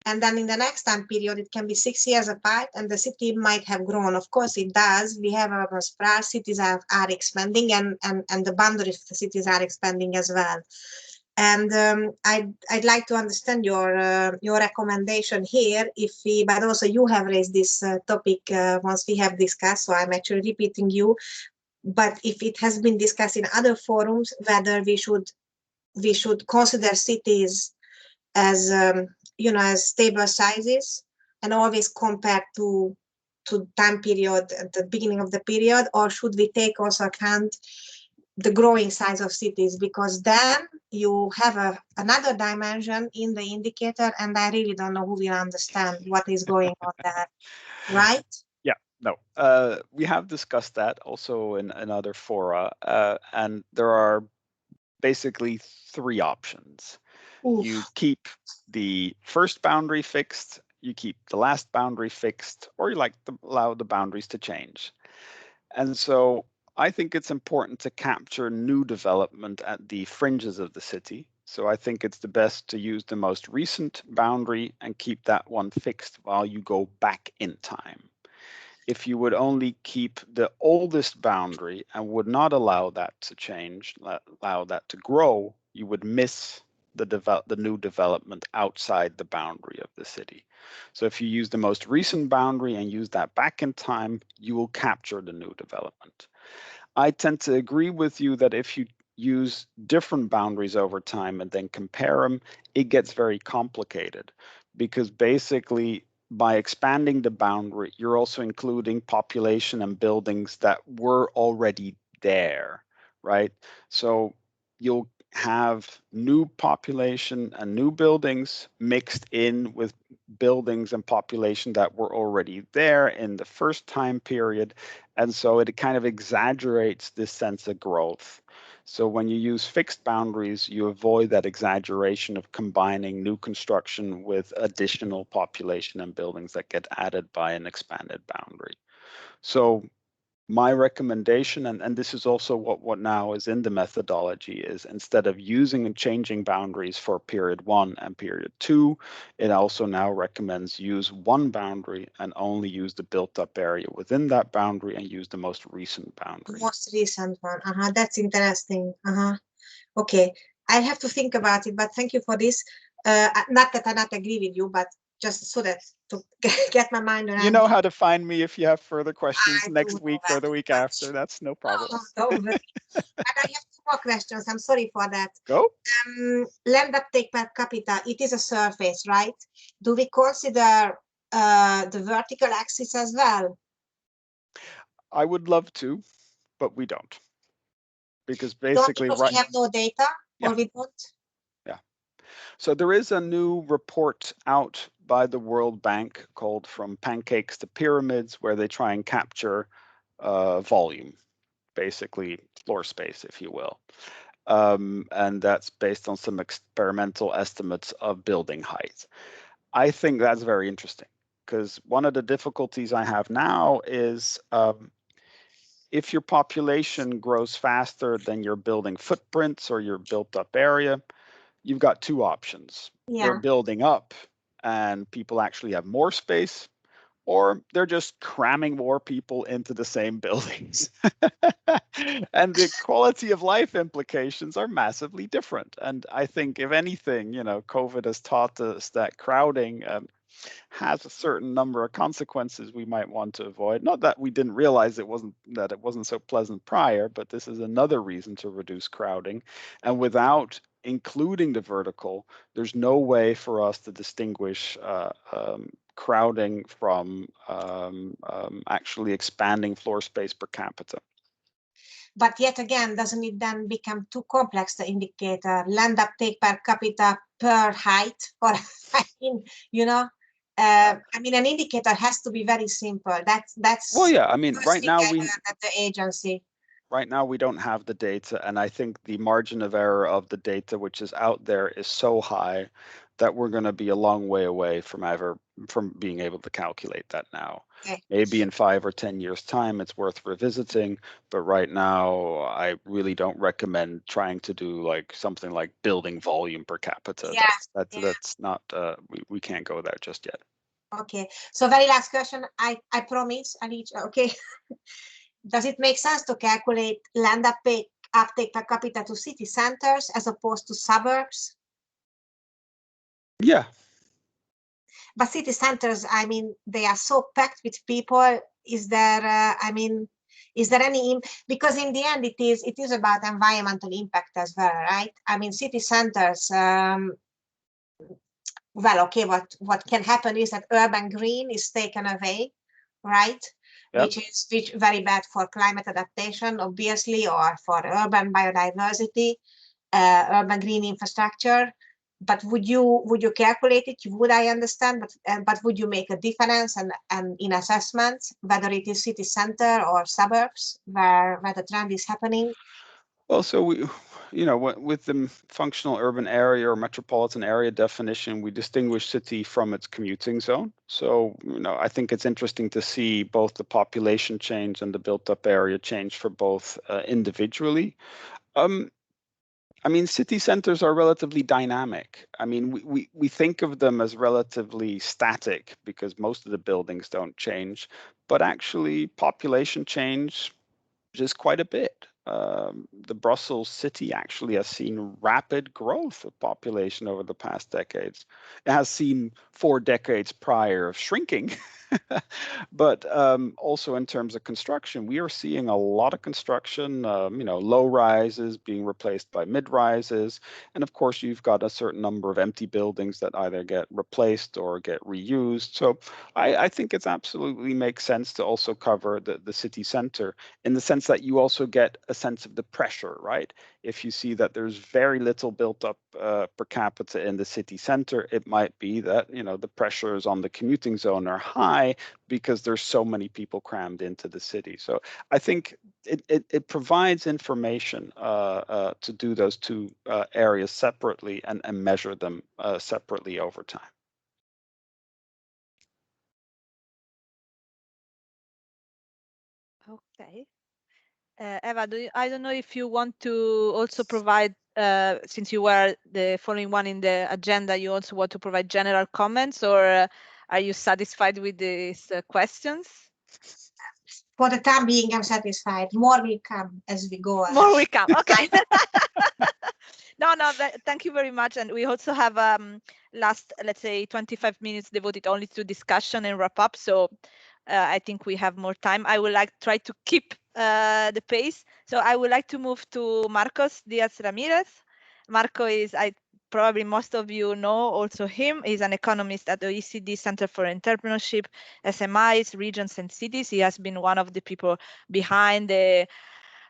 and then in the next time period, it can be 6 years apart, and the city might have grown. Of course, it does. We have urban sprawl, cities are expanding, and the boundaries of the cities are expanding as well. And I'd like to understand your recommendation here, but also you have raised this topic once we have discussed, so I'm actually repeating you. But if it has been discussed in other forums, whether we should consider cities as as stable sizes and always compare to time period at the beginning of the period, or should we take also account the growing size of cities, because then you have another dimension in the indicator, and I really don't know who will understand what is going on there, right? Yeah, no, we have discussed that also in other fora, and there are basically 3 options. Oof. You keep the first boundary fixed, you keep the last boundary fixed, or you like to allow the boundaries to change. And so I think it's important to capture new development at the fringes of the city. So I think it's the best to use the most recent boundary and keep that one fixed while you go back in time. If you would only keep the oldest boundary and would not allow that to change, allow that to grow, you would miss the new development outside the boundary of the city. So if you use the most recent boundary and use that back in time, you will capture the new development. I tend to agree with you that if you use different boundaries over time and then compare them, it gets very complicated, because basically by expanding the boundary, you're also including population and buildings that were already there, right? So you'll have new population and new buildings mixed in with buildings and population that were already there in the first time period. And so it kind of exaggerates this sense of growth. So when you use fixed boundaries, you avoid that exaggeration of combining new construction with additional population and buildings that get added by an expanded boundary. So my recommendation, and this is also what now is in the methodology, is instead of using and changing boundaries for period 1 and period 2, it also now recommends use one boundary and only use the built up area within that boundary and use the most recent boundary. Most recent one. That's interesting. Okay, I have to think about it, but thank you for this. Not that I not agree with you, but just so that to get my mind around. You know how to find me if you have further questions I next do week know or the week after. That's no problem. Don't worry. But I have 2 more questions. I'm sorry for that. Go. Land uptake per capita, it is a surface, right? Do we consider the vertical axis as well? I would love to, but we don't. Because basically, because we have no data, Yeah. or we don't? Yeah. So there is a new report out by the World Bank called From Pancakes to Pyramids, where they try and capture volume, basically floor space, if you will. And that's based on some experimental estimates of building height. I think that's very interesting, because one of the difficulties I have now is if your population grows faster than your building footprints or your built up area, you've got 2 options. Yeah. They're building up and people actually have more space, or they're just cramming more people into the same buildings. And the quality of life implications are massively different. And I think, if anything, COVID has taught us that crowding has a certain number of consequences we might want to avoid. Not that we didn't realize it wasn't so pleasant prior, but this is another reason to reduce crowding. And without including the vertical, there's no way for us to distinguish crowding from actually expanding floor space per capita. But yet again, doesn't it then become too complex, the indicator? Land uptake per capita per height, or you know, I mean, an indicator has to be very simple. That's Well, yeah, I mean, first right thing now I learned at the agency. right now we don't have the data, and I think the margin of error of the data which is out there is so high that we're going to be a long way away from being able to calculate that now. Okay. Maybe in 5 or 10 years time it's worth revisiting, but right now I really don't recommend trying to do like something like building volume per capita. Yeah, That's not we can't go there just yet. Okay, so very last question, I promise, okay. Does it make sense to calculate land uptake per capita to city centers as opposed to suburbs? Yeah. But city centers, I mean, they are so packed with people. Is there, I mean, is there any, because in the end it is about environmental impact as well, right? I mean, city centers, well, okay, what can happen is that urban green is taken away, right? Yep. Which very bad for climate adaptation, obviously, or for urban biodiversity, urban green infrastructure. But would you calculate it? Would I understand? But would you make a difference and in assessments whether it is city center or suburbs where the trend is happening? Well, so we, with the functional urban area or metropolitan area definition, we distinguish city from its commuting zone. So, I think it's interesting to see both the population change and the built-up area change for both individually. I mean, city centers are relatively dynamic. I mean, we think of them as relatively static because most of the buildings don't change, but actually population change just quite a bit. The Brussels city actually has seen rapid growth of population over the past decades. It has seen 4 decades prior of shrinking. But also in terms of construction, we are seeing a lot of construction, low rises being replaced by mid rises. And of course, you've got a certain number of empty buildings that either get replaced or get reused. So I think it absolutely makes sense to also cover the city center in the sense that you also get a sense of the pressure, right? If you see that there's very little built up per capita in the city center, it might be that, the pressures on the commuting zone are high because there's so many people crammed into the city. So I think it provides information to do those two areas separately and measure them separately over time. Okay. Eva, I don't know if you want to also provide, since you were the following one in the agenda, you also want to provide general comments, or are you satisfied with these questions? For the time being, I'm satisfied. More will come as we go. More will come. Okay. No, thank you very much. And we also have last, let's say, 25 minutes devoted only to discussion and wrap up. So I think we have more time. I would like to try to keep the pace. So I would like to move to Marcos Diaz Ramirez. Marco is, probably most of you know also him. He's an economist at the OECD Center for Entrepreneurship, SMIs, regions and cities. He has been one of the people behind the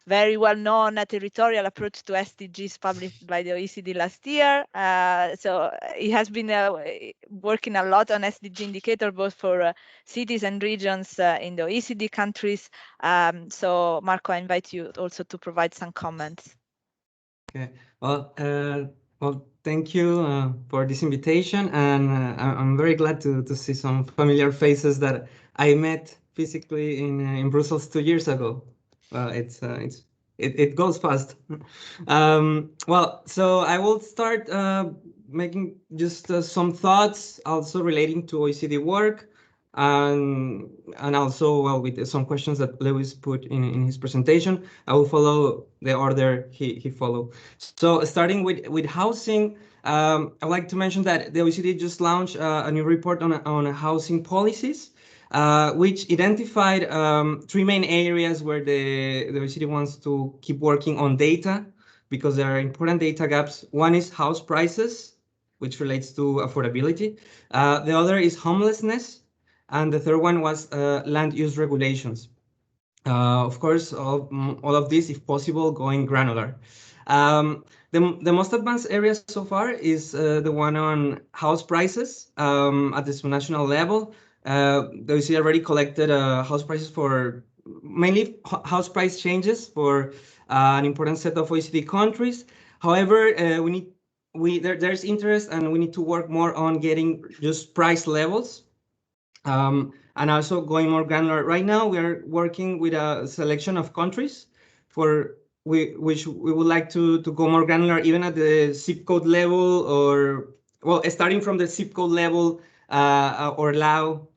very well-known territorial approach to SDGs published by the OECD last year. So he has been working a lot on SDG indicator, both for cities and regions in the OECD countries. So Marco, I invite you also to provide some comments. Okay. Well, thank you for this invitation, and I'm very glad to see some familiar faces that I met physically in Brussels 2 years ago. Well, it goes fast. Well, so I will start making just some thoughts also relating to OECD work, and also, well, with some questions that Lewis put in his presentation. I will follow the order he followed. So starting with housing, I'd like to mention that the OECD just launched a new report on housing policies, which identified 3 main areas where the OECD wants to keep working on data, because there are important data gaps. One is house prices, which relates to affordability. The other is homelessness. And the third one was land use regulations. Of course, all of this, if possible, going granular. The most advanced area so far is the one on house prices at the subnational level. The OECD already collected house prices for mainly house price changes for an important set of OECD countries. However, there's interest and we need to work more on getting just price levels. And also going more granular. Right now, we are working with a selection of countries for which we would like to go more granular, even at the zip code level, or well, starting from the zip code level or Lao.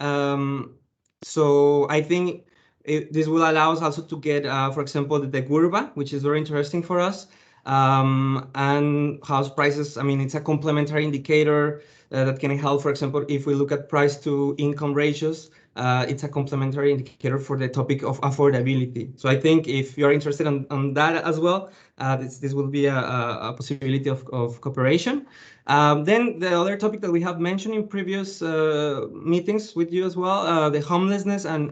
So I think this will allow us also to get, for example, the GURBA, which is very interesting for us. And house prices, I mean, it's a complementary indicator that can help. For example, if we look at price to income ratios, it's a complementary indicator for the topic of affordability. So I think if you're interested on that as well, this will be a possibility of cooperation. Then the other topic that we have mentioned in previous meetings with you as well, the homelessness and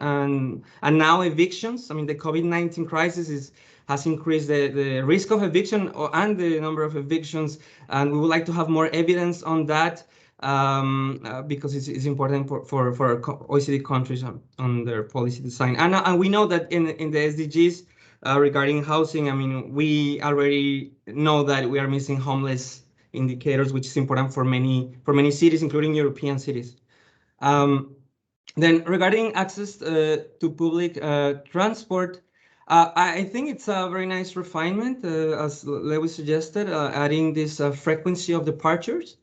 now evictions. I mean, the COVID-19 crisis has increased the risk of eviction and the number of evictions, and we would like to have more evidence on that because it's important for OECD countries on their policy design. And we know that in the SDGs regarding housing, I mean, we already know that we are missing homeless indicators, which is important for many cities, including European cities. Then regarding access to public transport, I think it's a very nice refinement, as Lewis suggested, adding this frequency of departures.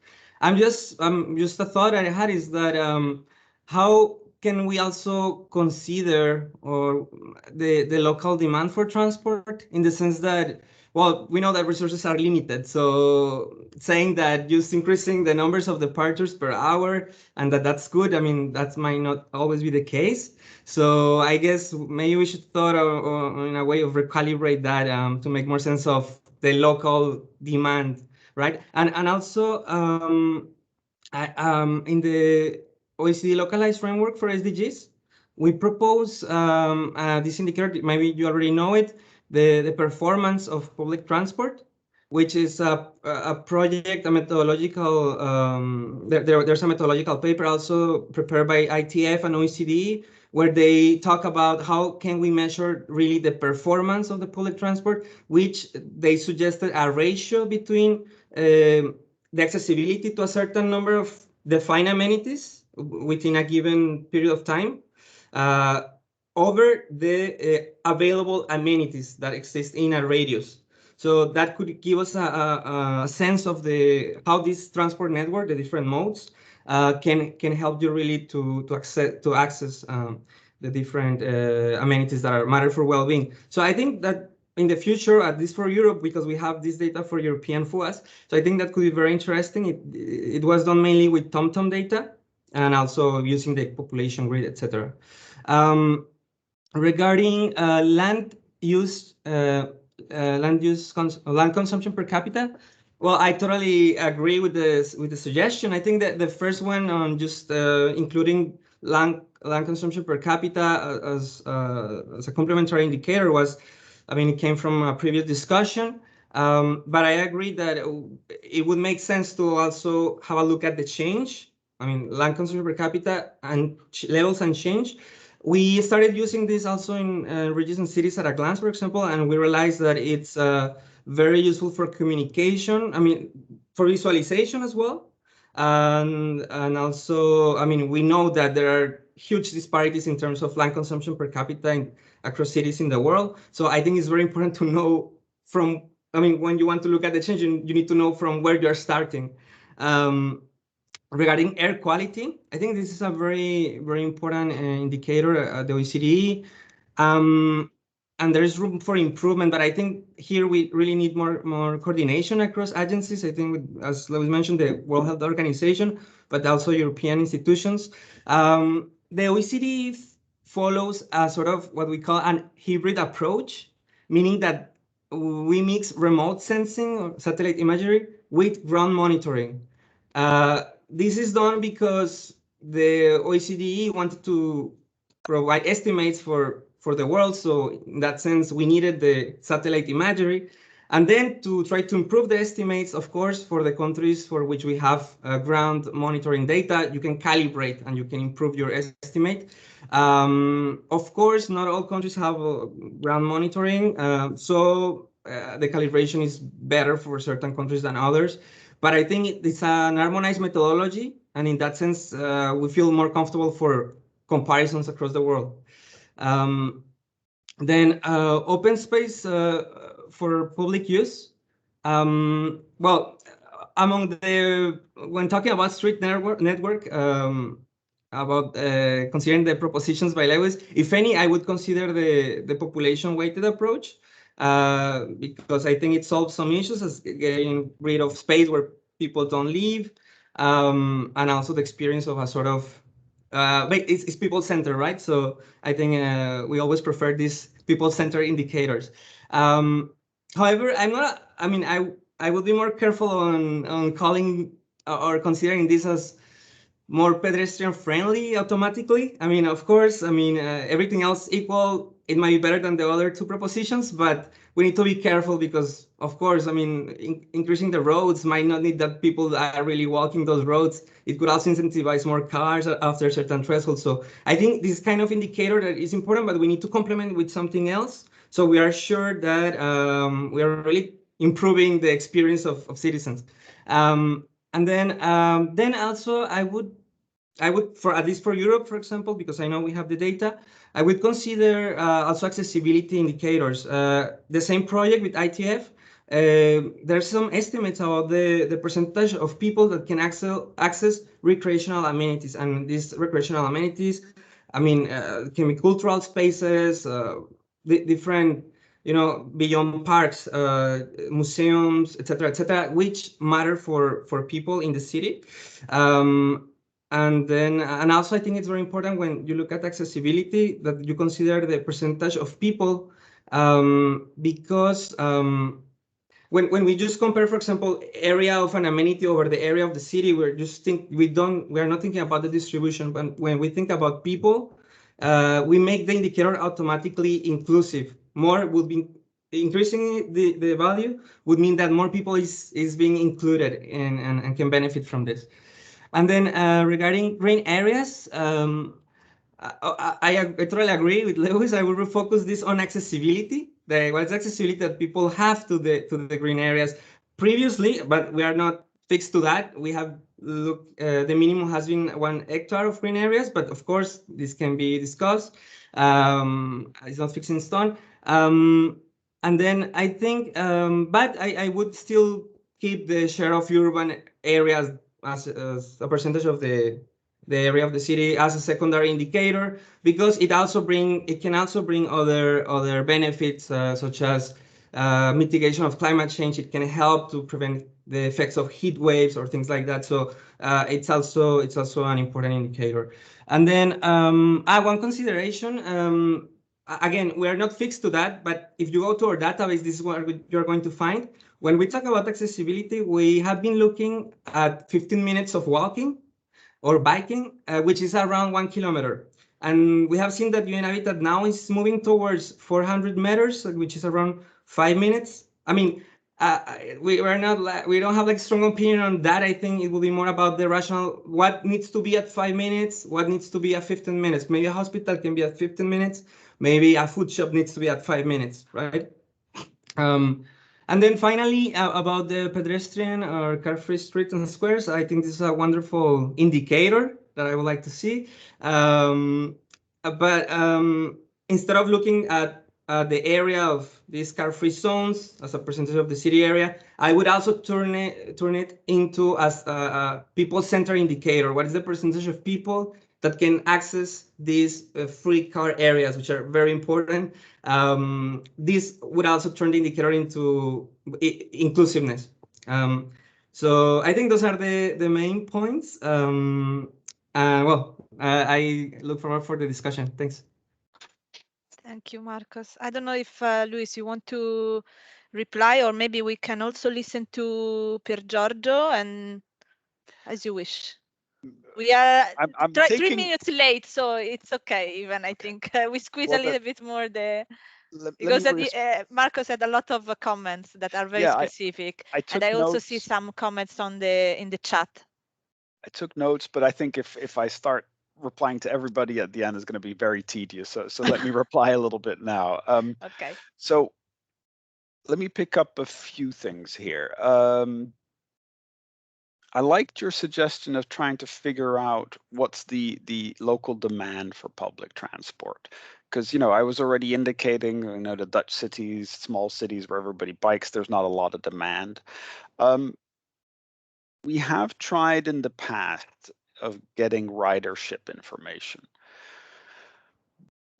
Just a thought I had is that how can we also consider or the local demand for transport, in the sense that, well, we know that resources are limited. So saying that just increasing the numbers of departures per hour and that's good, I mean, that might not always be the case. So I guess maybe we should thought in a way of recalibrate that to make more sense of the local demand, right? And also in the OECD localized framework for SDGs, we propose this indicator. Maybe you already know it, the performance of public transport, which is a project, a methodological, there's a methodological paper also prepared by ITF and OECD, where they talk about how can we measure really the performance of the public transport, which they suggested a ratio between the accessibility to a certain number of defined amenities within a given period of time over the available amenities that exist in a radius. So that could give us a sense of how this transport network, the different modes, can help you really to access the different amenities that matter for well-being. So I think that in the future, at least for Europe, because we have this data for European FUAs, so I think that could be very interesting. It was done mainly with TomTom data and also using the population grid, etc. Regarding land consumption per capita, well, I totally agree with the suggestion. I think that the first one on just including land consumption per capita as a complementary indicator was, I mean, it came from a previous discussion. But I agree that it would make sense to also have a look at the change. I mean, land consumption per capita and levels and change. We started using this also in regions and cities at a glance, for example, and we realized that it's very useful for communication. I mean, for visualization as well. And also, I mean, we know that there are huge disparities in terms of land consumption per capita across cities in the world. So I think it's very important to know when you want to look at the change, you need to know from where you're starting. Regarding air quality, I think this is a very, very important indicator at the OECD. And there is room for improvement, but I think here we really need more coordination across agencies. I think, as Lewis mentioned, the World Health Organization, but also European institutions. The OECD follows a sort of what we call an hybrid approach, meaning that we mix remote sensing or satellite imagery with ground monitoring. This is done because the OECD wanted to provide estimates for for the world. So in that sense, we needed the satellite imagery. And then to try to improve the estimates, of course, for the countries for which we have ground monitoring data, you can calibrate and you can improve your estimate. Of course, not all countries have ground monitoring, so the calibration is better for certain countries than others. But I think it's an harmonized methodology, and in that sense, we feel more comfortable for comparisons across the world. Then open space for public use. Well, among the when talking about street network, about considering the propositions by Lewis, if any, I would consider the population weighted approach because I think it solves some issues as getting rid of space where people don't live, and also the experience of a sort of but it's people-centered, right? So I think we always prefer these people-centered indicators. However, I'm not. I mean, I would be more careful on calling or considering this as more pedestrian friendly automatically. I mean, of course, I mean, everything else equal, it might be better than the other two propositions, but we need to be careful because, of course, I mean, increasing the roads might not need that people are really walking those roads. It could also incentivize more cars after a certain threshold. So I think this kind of indicator that is important, but we need to complement with something else. So we are sure that we are really improving the experience of citizens. And then also I would, for at least for Europe, for example, because I know we have the data, I would consider also accessibility indicators. The same project with ITF, there's some estimates about the percentage of people that can access recreational amenities. And these recreational amenities, I mean, can be cultural spaces, different, you know, beyond parks, museums, etc., which matter for people in the city. And also I think it's very important when you look at accessibility that you consider the percentage of people, because when we just compare, for example, area of an amenity over the area of the city, we are not thinking about the distribution. But when we think about people, we make the indicator automatically inclusive. More would be increasing the value would mean that more people is being included and can benefit from this. And then regarding green areas, I totally agree with Lewis. I will refocus this on accessibility. What's accessibility that people have to the green areas previously, but we are not fixed to that. We have looked, the minimum has been 1 hectare of green areas, but of course this can be discussed. It's not fixed in stone. And then I think, but I would still keep the share of urban areas as a percentage of the area of the city as a secondary indicator, because it can also bring other benefits such as mitigation of climate change. It can help to prevent the effects of heat waves or things like that. So it's also an important indicator. And then one consideration. Again, we are not fixed to that, but if you go to our database, this is what you're going to find. When we talk about accessibility, we have been looking at 15 minutes of walking or biking, which is around 1 kilometer. And we have seen that UN Habitat now is moving towards 400 meters, which is around 5 minutes. I mean, we don't have like strong opinion on that. I think it will be more about the rational, what needs to be at 5 minutes, what needs to be at 15 minutes. Maybe a hospital can be at 15 minutes. Maybe a food shop needs to be at 5 minutes, right? And then finally, about the pedestrian or car-free streets and squares, I think this is a wonderful indicator that I would like to see. But instead of looking at the area of these car-free zones as a percentage of the city area, I would also turn it into as a people-centered indicator. What is the percentage of people that can access these free car areas, which are very important? This would also turn the indicator into inclusiveness. So I think those are the main points. I look forward for the discussion. Thanks. Thank you, Marcos. I don't know if Luis, you want to reply, or maybe we can also listen to Pier Giorgio, and as you wish. We are I'm 3 taking. minutes late, so it's okay. Even I think we squeeze Well, a little bit more the let because me Marcos had a lot of comments that are very Yeah, specific, I took and I also see notes. some comments on in the chat. I took notes, but I think if I start replying to everybody at the end is going to be very tedious. So let me reply a little bit now. Okay. So let me pick up a few things here. I liked your suggestion of trying to figure out what's the local demand for public transport, because I was already indicating the Dutch cities, small cities where everybody bikes, there's not a lot of demand. We have tried in the past of getting ridership information.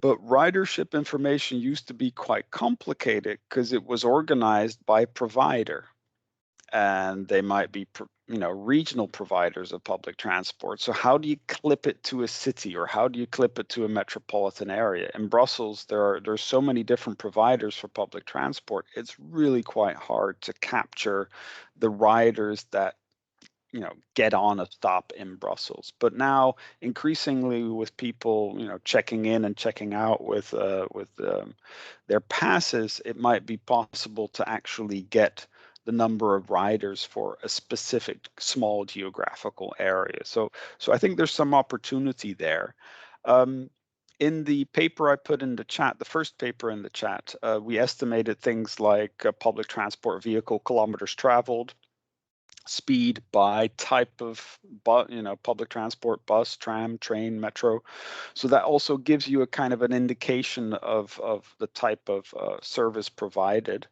But ridership information used to be quite complicated because it was organized by provider. And they might be, regional providers of public transport. So how do you clip it to a city, or how do you clip it to a metropolitan area? In Brussels, there's so many different providers for public transport. It's really quite hard to capture the riders that get on a stop in Brussels. But now, increasingly, with people, checking in and checking out with their passes, it might be possible to actually get the number of riders for a specific small geographical area. So I think there's some opportunity there. In the paper I put in the chat, the first paper in the chat, we estimated things like public transport vehicle kilometers traveled, speed by type of public transport, bus, tram, train, metro. So that also gives you a kind of an indication of the type of service provided.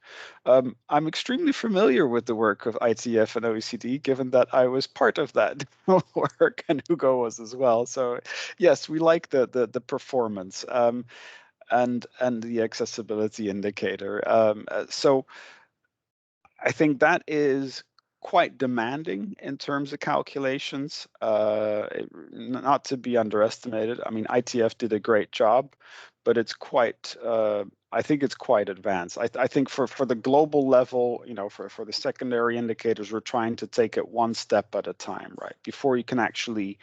I'm extremely familiar with the work of ITF and OECD, given that I was part of that work, and Hugo was as well. So yes, we like the performance and the accessibility indicator. So I think that is quite demanding in terms of calculations, not to be underestimated. I mean, ITF did a great job, but it's quite, I think it's quite advanced. I think for the global level, for the secondary indicators, we're trying to take it one step at a time, right? Before you can actually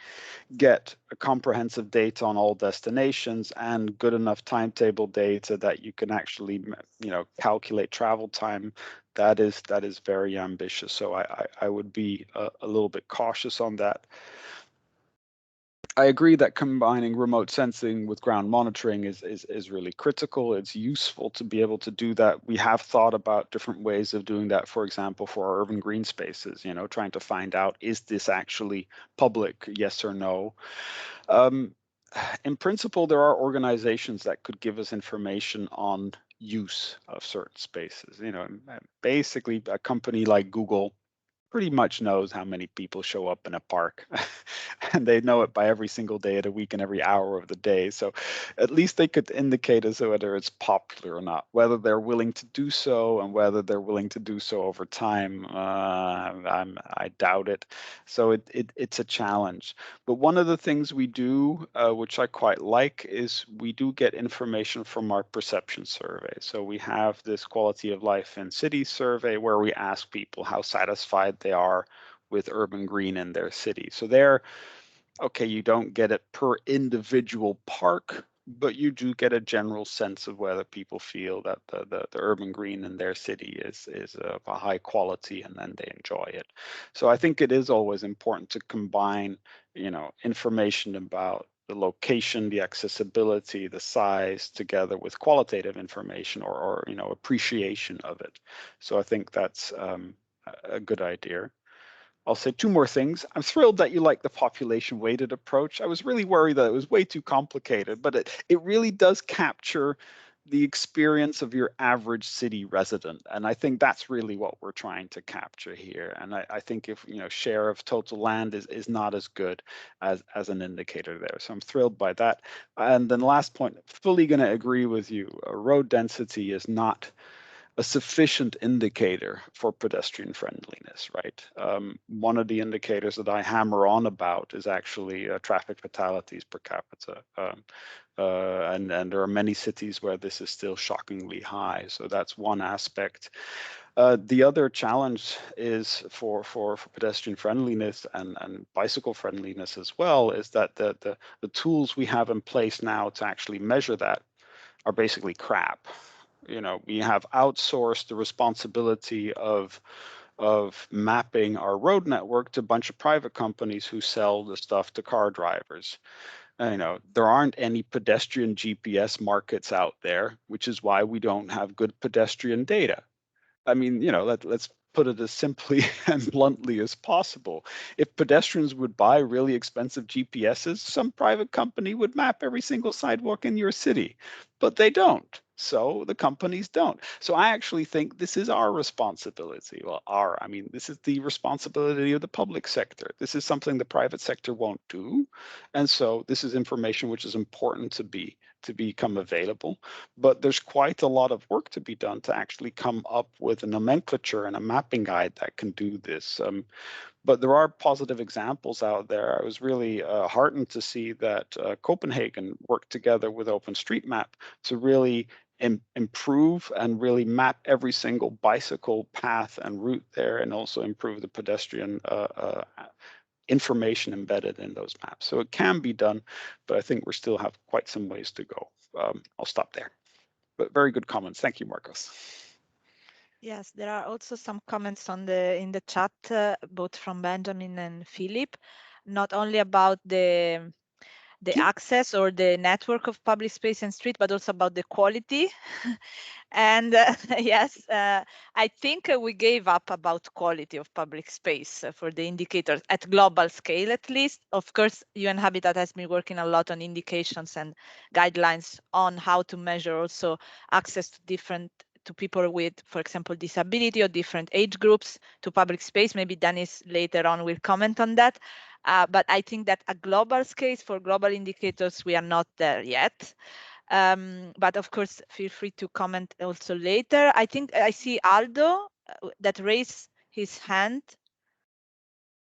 get a comprehensive data on all destinations and good enough timetable data that you can actually, calculate travel time. That is very ambitious. So I would be a little bit cautious on that. I agree that combining remote sensing with ground monitoring is really critical. It's useful to be able to do that. We have thought about different ways of doing that, for example, for our urban green spaces, trying to find out, is this actually public, yes or no? In principle, there are organizations that could give us information on use of certain spaces. Basically, a company like Google pretty much knows how many people show up in a park and they know it by every single day of the week and every hour of the day. So at least they could indicate as to whether it's popular or not, whether they're willing to do so and whether they're willing to do so over time. I doubt it. So it's a challenge. But one of the things we do, which I quite like, is we do get information from our perception survey. So we have this quality of life in cities survey where we ask people how satisfied they are with urban green in their city. So there, okay, you don't get it per individual park, but you do get a general sense of whether people feel that the urban green in their city is of a high quality, and then they enjoy it. So I think it is always important to combine, information about the location, the accessibility, the size, together with qualitative information or appreciation of it. So I think that's a good idea. I'll say two more things. I'm thrilled that you like the population weighted approach. I was really worried that it was way too complicated, but it really does capture the experience of your average city resident. And I think that's really what we're trying to capture here. And I think if, share of total land is not as good as an indicator there. So I'm thrilled by that. And then last point, fully going to agree with you. Road density is not a sufficient indicator for pedestrian friendliness, right? One of the indicators that I hammer on about is actually traffic fatalities per capita. And there are many cities where this is still shockingly high. So that's one aspect. The other challenge is for pedestrian friendliness and bicycle friendliness as well, is that the tools we have in place now to actually measure that are basically crap. You know, we have outsourced the responsibility of mapping our road network to a bunch of private companies who sell the stuff to car drivers. You know, there aren't any pedestrian GPS markets out there, which is why we don't have good pedestrian data. I mean, you know, let's put it as simply and bluntly as possible. If pedestrians would buy really expensive GPSs, some private company would map every single sidewalk in your city, but they don't. So the companies don't. So I actually think this is our responsibility. Well, I mean, this is the responsibility of the public sector. This is something the private sector won't do. And so this is information which is important to become available. But there's quite a lot of work to be done to actually come up with a nomenclature and a mapping guide that can do this. But there are positive examples out there. I was really heartened to see that Copenhagen worked together with OpenStreetMap to really improve and really map every single bicycle path and route there, and also improve the pedestrian information embedded in those maps. So it can be done, but I think we still have quite some ways to go. I'll stop there. But very good comments. Thank you, Marcos. Yes, there are also some comments in the chat, both from Benjamin and Philip, not only about the access or the network of public space and street, but also about the quality. And yes, I think we gave up about quality of public space for the indicators at global scale, at least. Of course, UN Habitat has been working a lot on indications and guidelines on how to measure also access to people with, for example, disability or different age groups to public space. Maybe Dennis later on will comment on that. But I think that a global scale for global indicators, we are not there yet. But of course, feel free to comment also later. I think I see Aldo that raised his hand.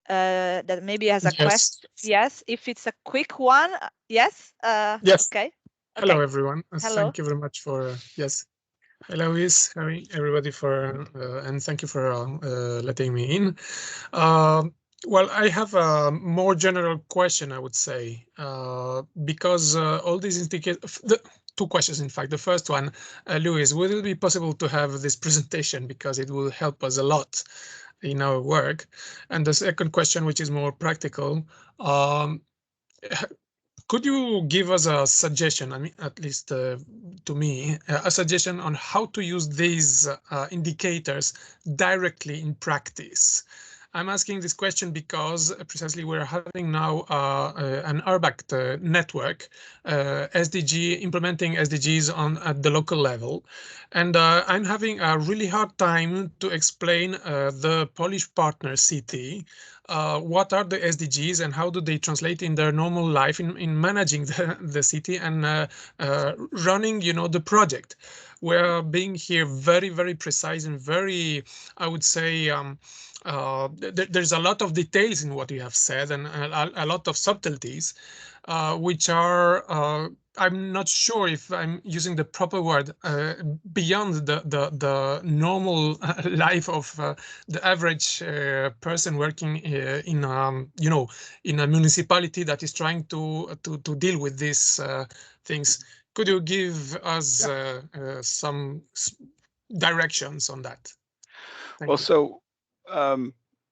That maybe has a question. Yes, if it's a quick one. Yes. Yes. Okay. Hello, everyone. Hello. Thank you very much for Hello, Luis. Hi, everybody, and thank you for letting me in. Well, I have a more general question, I would say, because all these indicators. Two questions, in fact. The first one, Luis, would it be possible to have this presentation, because it will help us a lot in our work? And the second question, which is more practical, could you give us a suggestion, I mean, at least to me, a suggestion on how to use these indicators directly in practice? I'm asking this question because precisely we're having now an URBACT network, SDG, implementing SDGs at the local level. And I'm having a really hard time to explain the Polish partner city what are the SDGs and how do they translate in their normal life in managing the city and running, the project. We're being here very, very precise and very, I would say, there's a lot of details in what you have said and a lot of subtleties, which are, I'm not sure if I'm using the proper word, beyond the normal life of the average person working in in a municipality that is trying to deal with these things. Could you give us some directions on that? Thank you. So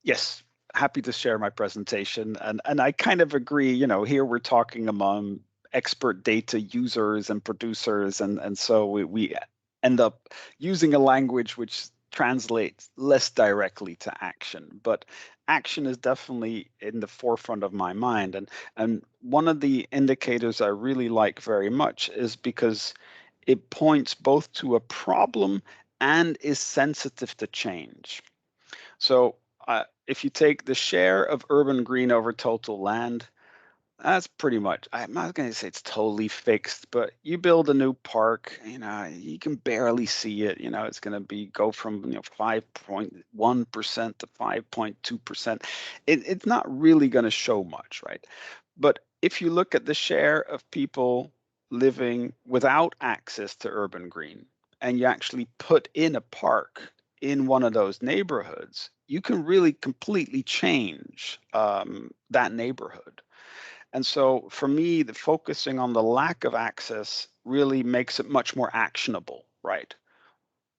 yes, happy to share my presentation, and I kind of agree. Here we're talking among expert data users and producers, and so we end up using a language which translates less directly to action, but action is definitely in the forefront of my mind. And one of the indicators I really like very much is because it points both to a problem and is sensitive to change. So if you take the share of urban green over total land, That's pretty much. I'm not going to say it's totally fixed, but you build a new park, you can barely see it. It's going to go from 5.1% to 5.2%. It's not really going to show much, right? But if you look at the share of people living without access to urban green, and you actually put in a park in one of those neighborhoods, you can really completely change that neighborhood. And so for me, the focusing on the lack of access really makes it much more actionable, right?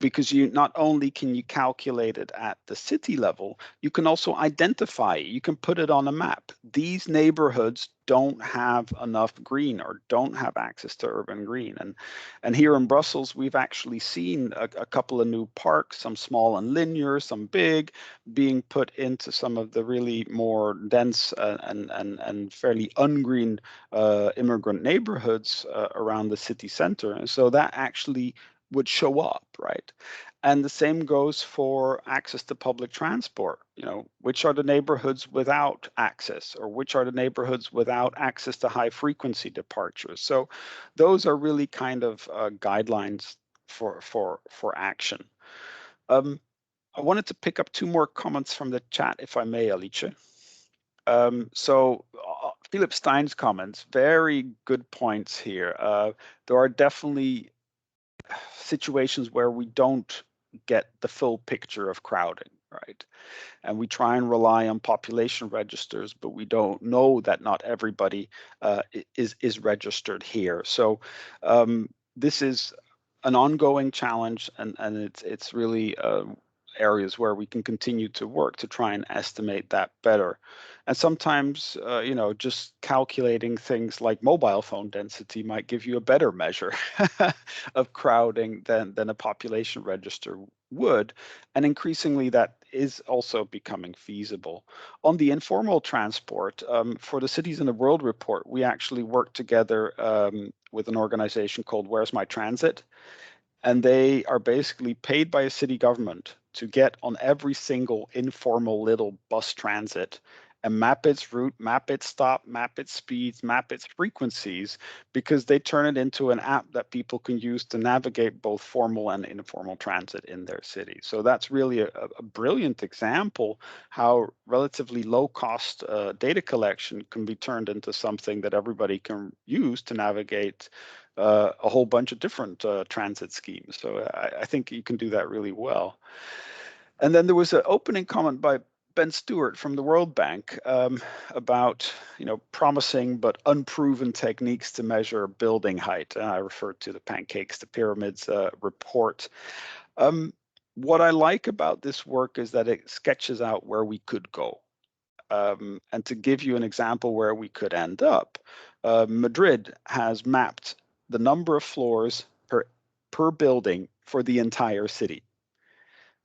Because you not only can you calculate it at the city level, you can also identify it. You can put it on a map. These neighborhoods don't have enough green or don't have access to urban green. And here in Brussels, we've actually seen a couple of new parks, some small and linear, some big, being put into some of the really more dense and fairly ungreen immigrant neighborhoods around the city center. And so that actually would show up, right? And the same goes for access to public transport. Which are the neighborhoods without access, or which are the neighborhoods without access to high frequency departures? So those are really kind of guidelines for action. I wanted to pick up two more comments from the chat, if I may, Alice. So Philip Stein's comments, very good points here. There are definitely situations where we don't get the full picture of crowding, right? And we try and rely on population registers, but we don't know that not everybody is registered here. So this is an ongoing challenge, and it's really areas where we can continue to work to try and estimate that better. And sometimes, just calculating things like mobile phone density might give you a better measure of crowding than a population register would. And increasingly, that is also becoming feasible. On the informal transport, for the Cities in the World report, we actually worked together with an organization called Where's My Transit? And they are basically paid by a city government to get on every single informal little bus transit and map its route, map its stop, map its speeds, map its frequencies, because they turn it into an app that people can use to navigate both formal and informal transit in their city. So that's really a brilliant example how relatively low cost data collection can be turned into something that everybody can use to navigate a whole bunch of different transit schemes. So I think you can do that really well. And then there was an opening comment by Ben Stewart from the World Bank about promising but unproven techniques to measure building height. I referred to the Pancakes to Pyramids report. What I like about this work is that it sketches out where we could go. And to give you an example where we could end up, Madrid has mapped the number of floors per building for the entire city.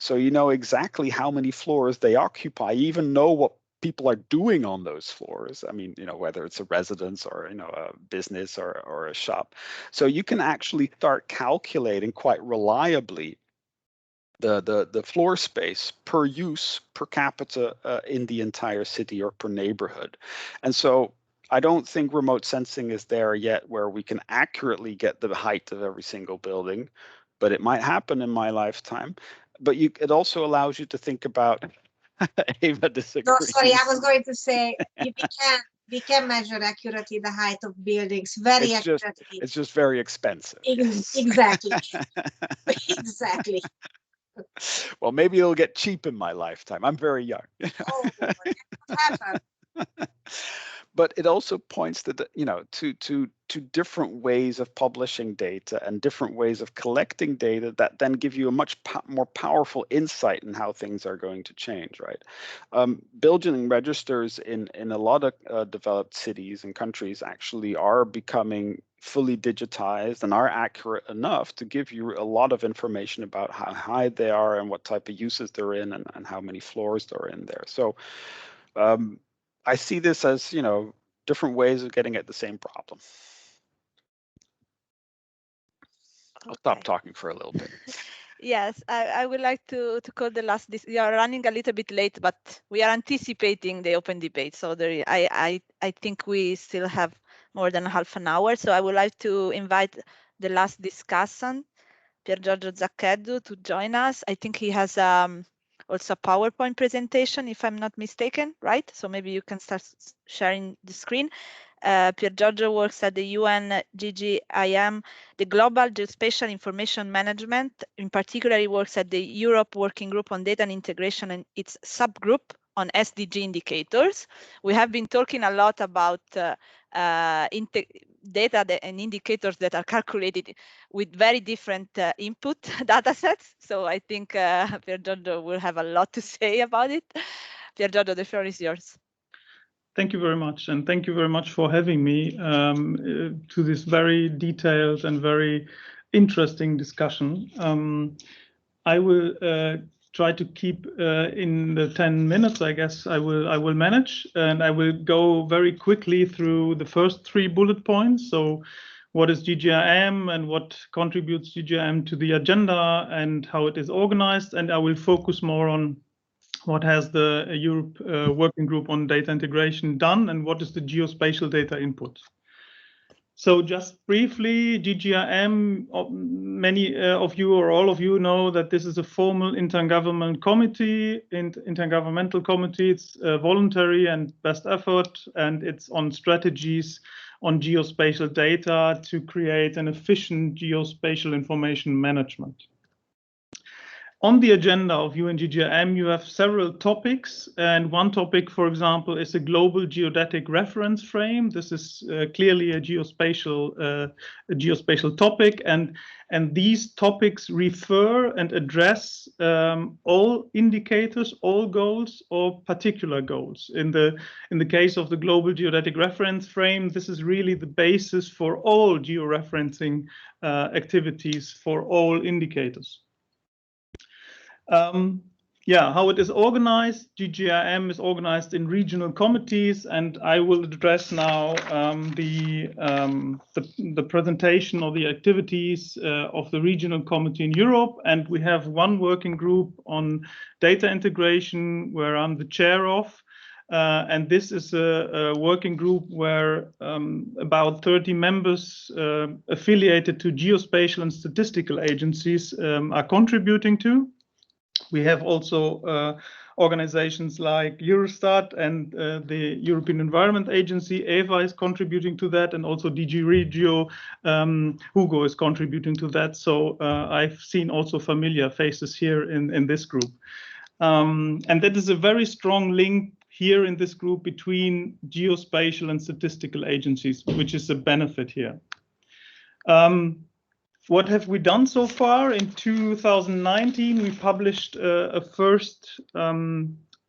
So you know exactly how many floors they occupy, you even know what people are doing on those floors. I mean, whether it's a residence or, a business or a shop. So you can actually start calculating quite reliably the floor space per use per capita in the entire city or per neighborhood. And so I don't think remote sensing is there yet where we can accurately get the height of every single building, but it might happen in my lifetime. But it also allows you to think about Ava disagrees. No, sorry, I was going to say we can measure accurately the height of buildings very accurately. It's just very expensive. Exactly. Exactly. Well, maybe it'll get cheap in my lifetime. I'm very young. Oh, that could happen. But it also points to to different ways of publishing data and different ways of collecting data that then give you a much more powerful insight in how things are going to change, right? Building registers in a lot of developed cities and countries actually are becoming fully digitized and are accurate enough to give you a lot of information about how high they are and what type of uses they're in and how many floors they're in there. So I see this as, different ways of getting at the same problem. I'll stop talking for a little bit. Yes, I would like to call the last. We are running a little bit late, but we are anticipating the open debate. So I think we still have more than half an hour. So I would like to invite the last discussant, Pier Giorgio Zacchedu, to join us. I think he has also a PowerPoint presentation, if I'm not mistaken, right? So maybe you can start sharing the screen. Pier Giorgio works at the UN GGIM, the Global Geospatial Information Management. In particular, he works at the Europe Working Group on Data and Integration and its subgroup on SDG indicators. We have been talking a lot about data and indicators that are calculated with very different input data sets. So I think Pier Giorgio will have a lot to say about it. Pier Giorgio, the floor is yours. Thank you very much, and thank you very much for having me to this very detailed and very interesting discussion. I will try to keep in the 10 minutes. I guess I will manage, and I will go very quickly through the first 3 bullet points. So, what is GGIM and what contributes GGIM to the agenda and how it is organized, and I will focus more on what has the Europe Working Group on Data Integration done and what is the geospatial data input. So just briefly, GGIM, many of you or all of you know that this is a formal intergovernmental committee. It's voluntary and best effort, and it's on strategies on geospatial data to create an efficient geospatial information management. On the agenda of UNGGIM, you have several topics, and one topic, for example, is a global geodetic reference frame. This is clearly a geospatial topic, and these topics refer and address all indicators, all goals, or particular goals. In the case of the global geodetic reference frame, this is really the basis for all georeferencing activities for all indicators. How it is organized. GGIM is organized in regional committees, and I will address now the presentation of the activities of the regional committee in Europe. And we have one working group on data integration where I'm the chair of. And this is a working group where about 30 members affiliated to geospatial and statistical agencies are contributing to. We have also organizations like Eurostat and the European Environment Agency. EVA is contributing to that, and also DG Regio, Hugo is contributing to that. So I've seen also familiar faces here in this group. And that is a very strong link here in this group between geospatial and statistical agencies, which is a benefit here. What have we done so far? In 2019, we published a first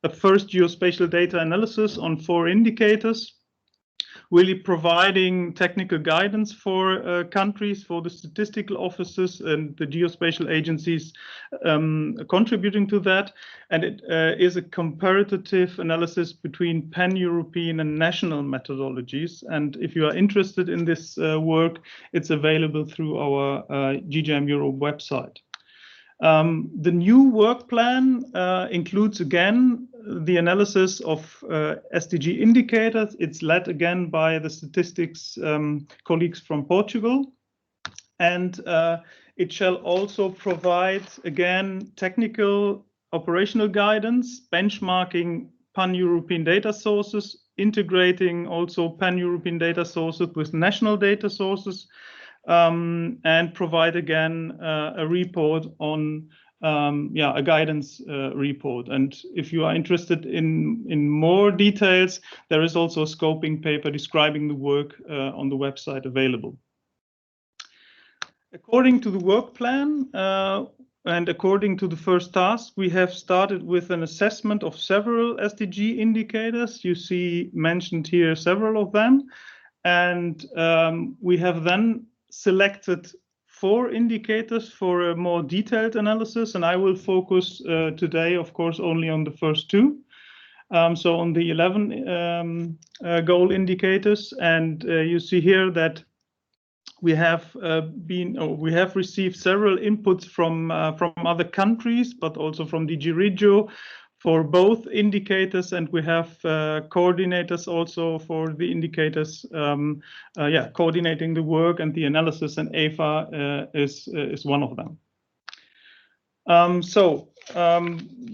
geospatial data analysis on 4 indicators, really providing technical guidance for countries, for the statistical offices and the geospatial agencies contributing to that. And it is a comparative analysis between pan-European and national methodologies. And if you are interested in this work, it's available through our GGIM Europe website. The new work plan includes again the analysis of SDG indicators. It's led again by the statistics colleagues from Portugal. And it shall also provide again technical operational guidance, benchmarking pan-European data sources, integrating also pan-European data sources with national data sources, and provide again a report on a guidance report. And if you are interested in more details, there is also a scoping paper describing the work on the website available. According to the work plan and according to the first task, we have started with an assessment of several SDG indicators. You see mentioned here several of them. And we have then selected 4 indicators for a more detailed analysis, and I will focus today, of course, only on the first 2. So on the 11 goal indicators, and you see here that we have received several inputs from other countries, but also from DG Regio for both indicators, and we have coordinators also for the indicators, coordinating the work and the analysis, and Eva is one of them.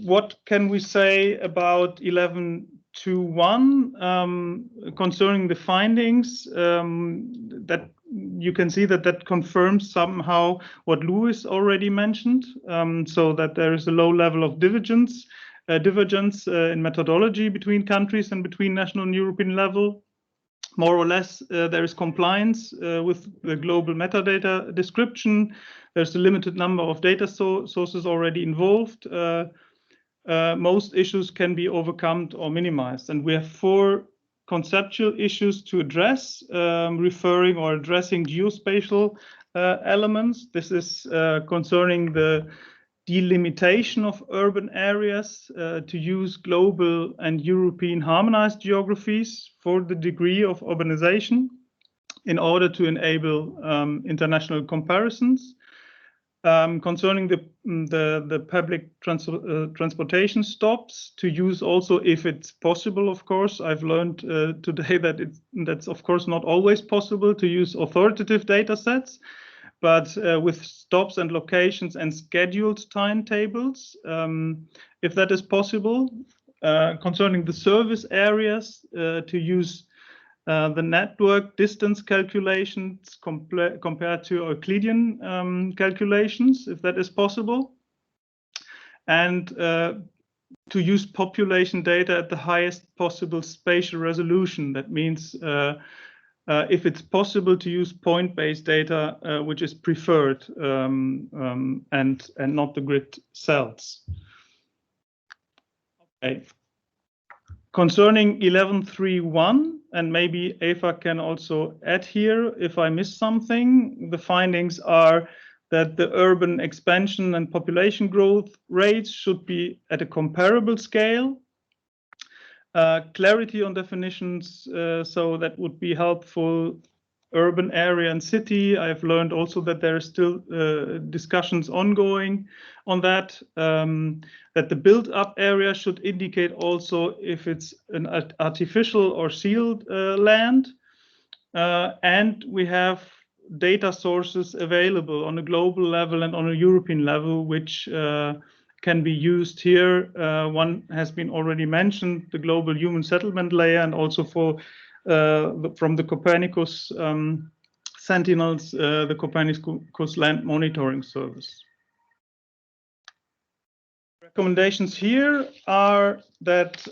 What can we say about 11.2.1 concerning the findings? That you can see that confirms somehow what Louis already mentioned, so that there is a low level of divergence in methodology between countries and between national and European level. More or less, there is compliance with the global metadata description. There's a limited number of data sources already involved. Most issues can be overcome or minimized. And we have 4 conceptual issues to address, referring or addressing geospatial elements. This is concerning the delimitation of urban areas to use global and European harmonized geographies for the degree of urbanization in order to enable international comparisons. Concerning the public transportation stops, to use also if it's possible, of course. I've learned today that that's of course not always possible to use authoritative data sets, but with stops and locations and scheduled timetables, if that is possible. Concerning the service areas, to use the network distance calculations compared to Euclidean calculations, if that is possible. And to use population data at the highest possible spatial resolution. That means if it's possible to use point-based data, which is preferred, and not the grid cells. Okay. Concerning 11.3.1, and maybe Eva can also add here if I missed something, the findings are that the urban expansion and population growth rates should be at a comparable scale. Clarity on definitions, so that would be helpful. Urban area and city. I've learned also that there are still discussions ongoing on that. That the built-up area should indicate also if it's an artificial or sealed land. And we have data sources available on a global level and on a European level, which can be used here. One has been already mentioned, the global human settlement layer, and also for from the Copernicus Sentinels, the Copernicus Land Monitoring Service. Recommendations here are that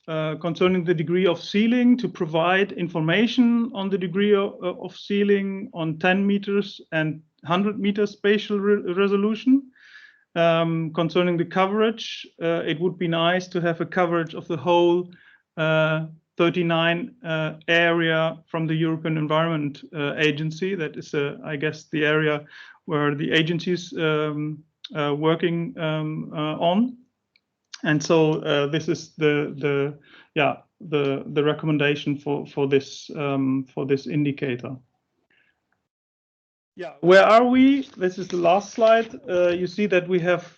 concerning the degree of sealing, to provide information on the degree of sealing on 10 meters and 100 meters spatial resolution. Concerning the coverage, it would be nice to have a coverage of the whole 39 area from the European Environment Agency. That is, I guess, the area where the agency is working on. And so this is the recommendation for this indicator. Yeah, where are we? This is the last slide. You see that we have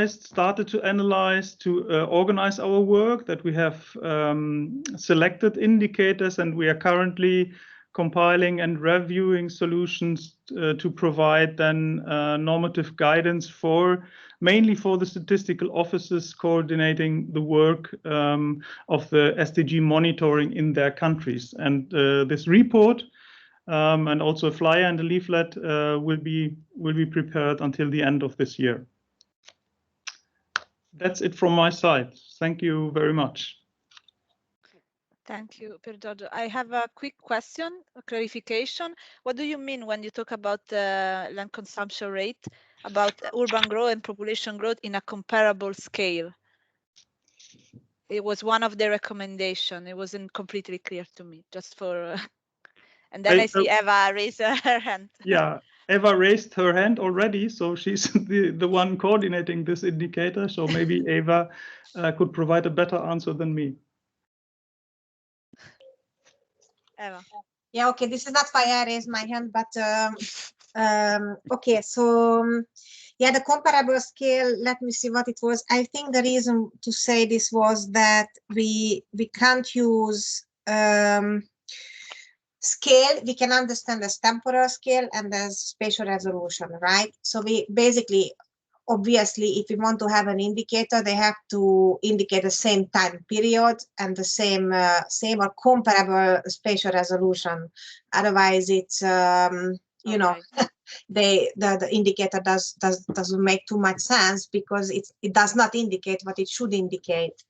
started to analyze, to organize our work, that we have selected indicators, and we are currently compiling and reviewing solutions to provide then normative guidance mainly for the statistical offices coordinating the work of the SDG monitoring in their countries. And this report and also a flyer and a leaflet will be prepared until the end of this year. That's it from my side. Thank you very much. Thank you, Pier Giorgio. I have a quick question, a clarification. What do you mean when you talk about the land consumption rate, about urban growth and population growth in a comparable scale? It was one of the recommendations. It wasn't completely clear to me, just for... And then I see Eva raise her hand. Yeah, Eva raised her hand already, so she's the one coordinating this indicator. So maybe Eva could provide a better answer than me. Eva. Yeah, okay, this is not why I raised my hand, but okay, so yeah, the comparable scale, let me see what it was. I think the reason to say this was that we can't use scale. We can understand as temporal scale and as spatial resolution, right? So we basically, obviously, if we want to have an indicator, they have to indicate the same time period and the same or comparable spatial resolution. Otherwise, it's you know, the indicator doesn't make too much sense because it does not indicate what it should indicate.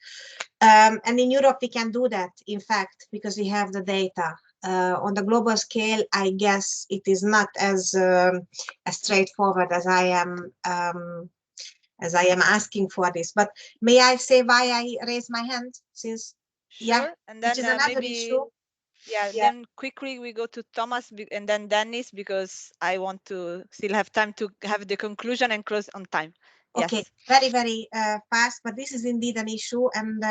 And in Europe, we can do that, in fact, because we have the data. On the global scale, I guess it is not as straightforward as I am asking for this. But may I say why I raised my hand? Since Sure. Yeah, and then which is another maybe issue. yeah, then quickly we go to Thomas and then Dennis, because I want to still have time to have the conclusion and close on time. Okay, Yes. very, very fast, but this is indeed an issue. And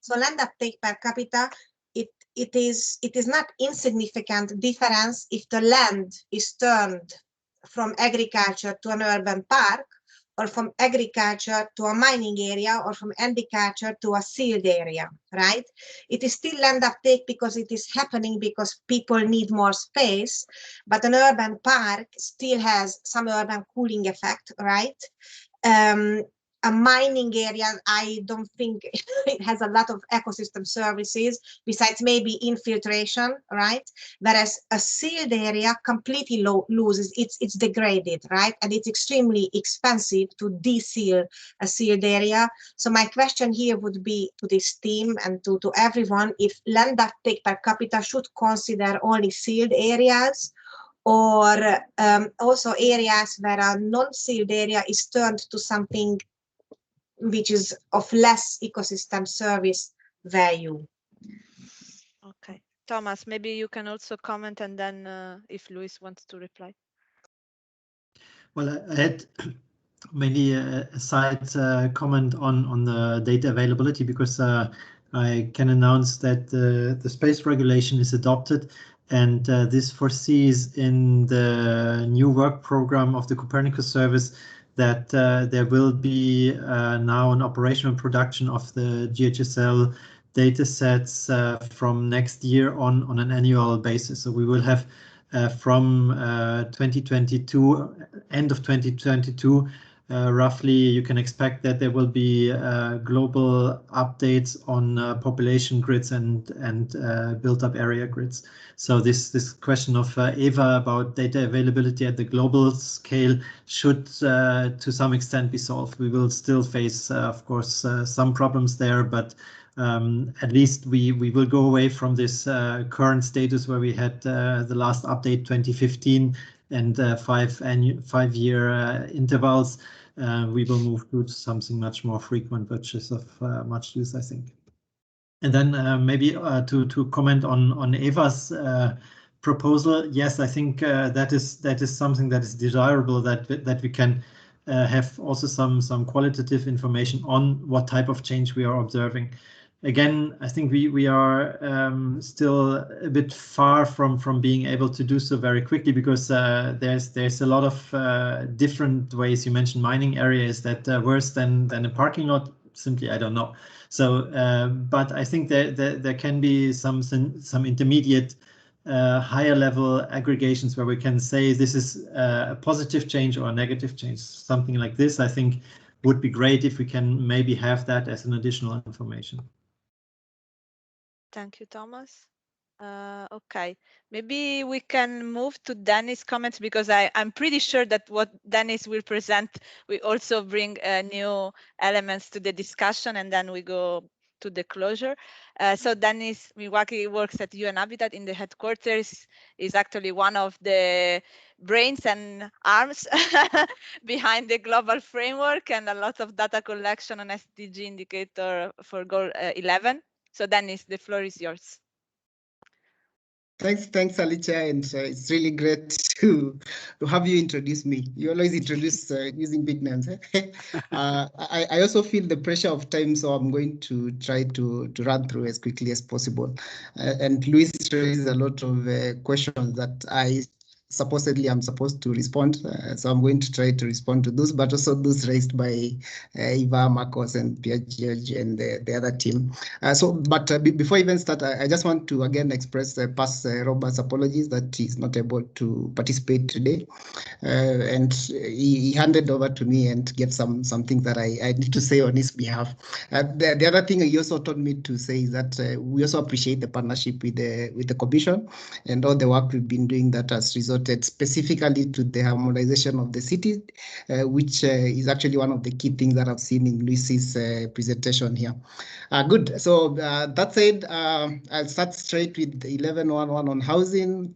so land uptake per capita, it is not insignificant difference if the land is turned from agriculture to an urban park, or from agriculture to a mining area, or from agriculture to a sealed area, right? It is still land uptake because it is happening because people need more space, but an urban park still has some urban cooling effect, right? A mining area, I don't think it has a lot of ecosystem services besides maybe infiltration, right? Whereas a sealed area completely loses, it's degraded, right? And it's extremely expensive to de-seal a sealed area. So my question here would be to this team and to everyone, if land uptake per capita should consider only sealed areas, or also areas where a non-sealed area is turned to something which is of less ecosystem service value. Okay, Thomas, maybe you can also comment, and then if Luis wants to reply. Well, I had mainly a side comment on the data availability, because I can announce that the space regulation is adopted, and this foresees in the new work program of the Copernicus service that there will be now an operational production of the GHSL data sets from next year on an annual basis. So we will have from 2022, end of 2022, roughly, you can expect that there will be global updates on population grids and built-up area grids. So this question of Eva about data availability at the global scale should, to some extent, be solved. We will still face, of course, some problems there, but at least we will go away from this current status where we had the last update 2015 and 5-year intervals. We will move to something much more frequent, which is of much use, I think. And then maybe to comment on Eva's proposal, yes, I think that is something that is desirable, that we can have also some qualitative information on what type of change we are observing. Again, I think we are still a bit far from being able to do so very quickly, because there's a lot of different ways. You mentioned mining area. Is that worse than a parking lot? Simply, I don't know. So, but I think there can be some intermediate higher level aggregations where we can say this is a positive change or a negative change. Something like this, I think, would be great if we can maybe have that as an additional information. Thank you, Thomas. Okay, maybe we can move to Dennis' comments, because I'm pretty sure that what Dennis will present will also bring new elements to the discussion, and then we go to the closure. So Dennis Milwaukee works at UN Habitat in the headquarters, is actually one of the brains and arms behind the global framework and a lot of data collection on SDG indicator for goal 11. So Dennis, the floor is yours. Thanks, Alicia, and it's really great to have you introduce me. You always introduce using big names. I also feel the pressure of time, so I'm going to try to run through as quickly as possible. And Luis raised a lot of questions that supposedly I'm supposed to respond, so I'm going to try to respond to those, but also those raised by Eva, Marcos, and Pierre George and the other team. Before I even start, I just want to again express past Robert's apologies that he's not able to participate today. And he handed over to me and gave some things that I need to say on his behalf. The other thing he also told me to say is that we also appreciate the partnership with the Commission and all the work we've been doing that has resulted specifically to the harmonization of the city, which is actually one of the key things that I've seen in Luis's presentation here. Good. So that said, I'll start straight with 11.1.1 on housing.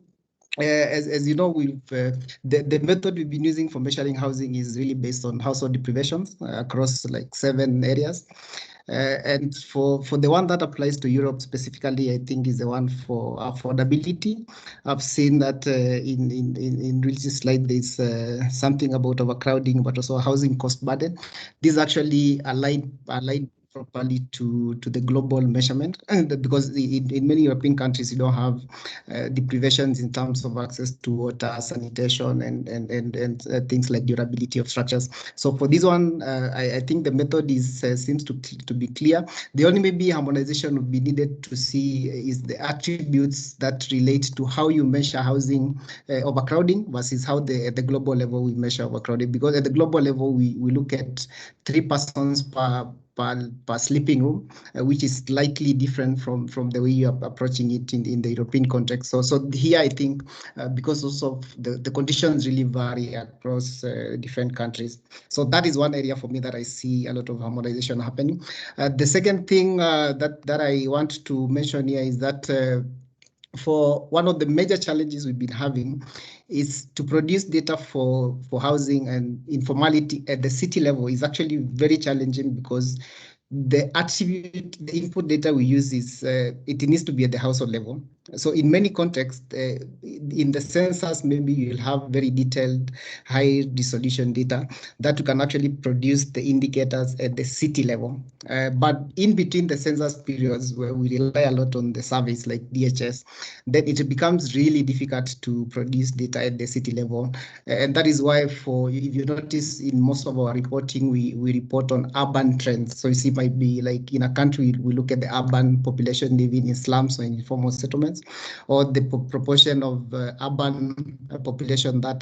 As you know, the method we've been using for measuring housing is really based on household deprivations across like 7 areas. And for the one that applies to Europe specifically, I think is the one for affordability. I've seen that in Luis's slide, there's something about overcrowding, but also housing cost burden. This actually aligned properly to the global measurement, and because in many European countries you don't have deprivations in terms of access to water, sanitation, and things like durability of structures. So for this one, I think the method seems to be clear. The only maybe harmonization would be needed to see is the attributes that relate to how you measure housing overcrowding versus how at the global level we measure overcrowding. Because at the global level we look at 3 persons per sleeping room, which is slightly different from the way you are approaching it in the European context. So here I think because also the conditions really vary across different countries. So that is one area for me that I see a lot of harmonization happening. The second thing that I want to mention here is that for one of the major challenges we've been having is to produce data for housing, and informality at the city level is actually very challenging because the input data we use is it needs to be at the household level. So in many contexts, in the census, maybe you'll have very detailed, high resolution data that you can actually produce the indicators at the city level. But in between the census periods, where we rely a lot on the surveys like DHS, then it becomes really difficult to produce data at the city level. And that is why if you notice in most of our reporting, we report on urban trends. So you see, might be like in a country, we look at the urban population living in slums or in informal settlements, or the proportion of urban population that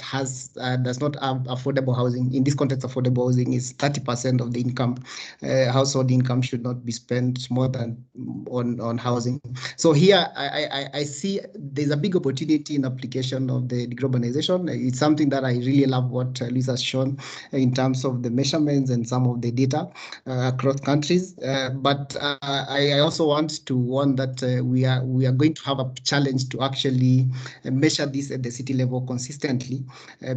does not have affordable housing. In this context, affordable housing is 30% of the income. Household income should not be spent more than on housing. So here I see there's a big opportunity in application of the deglobalization. It's something that I really love what Luis has shown in terms of the measurements and some of the data across countries. But I also want to warn that we are going to have a challenge to actually measure this at the city level consistently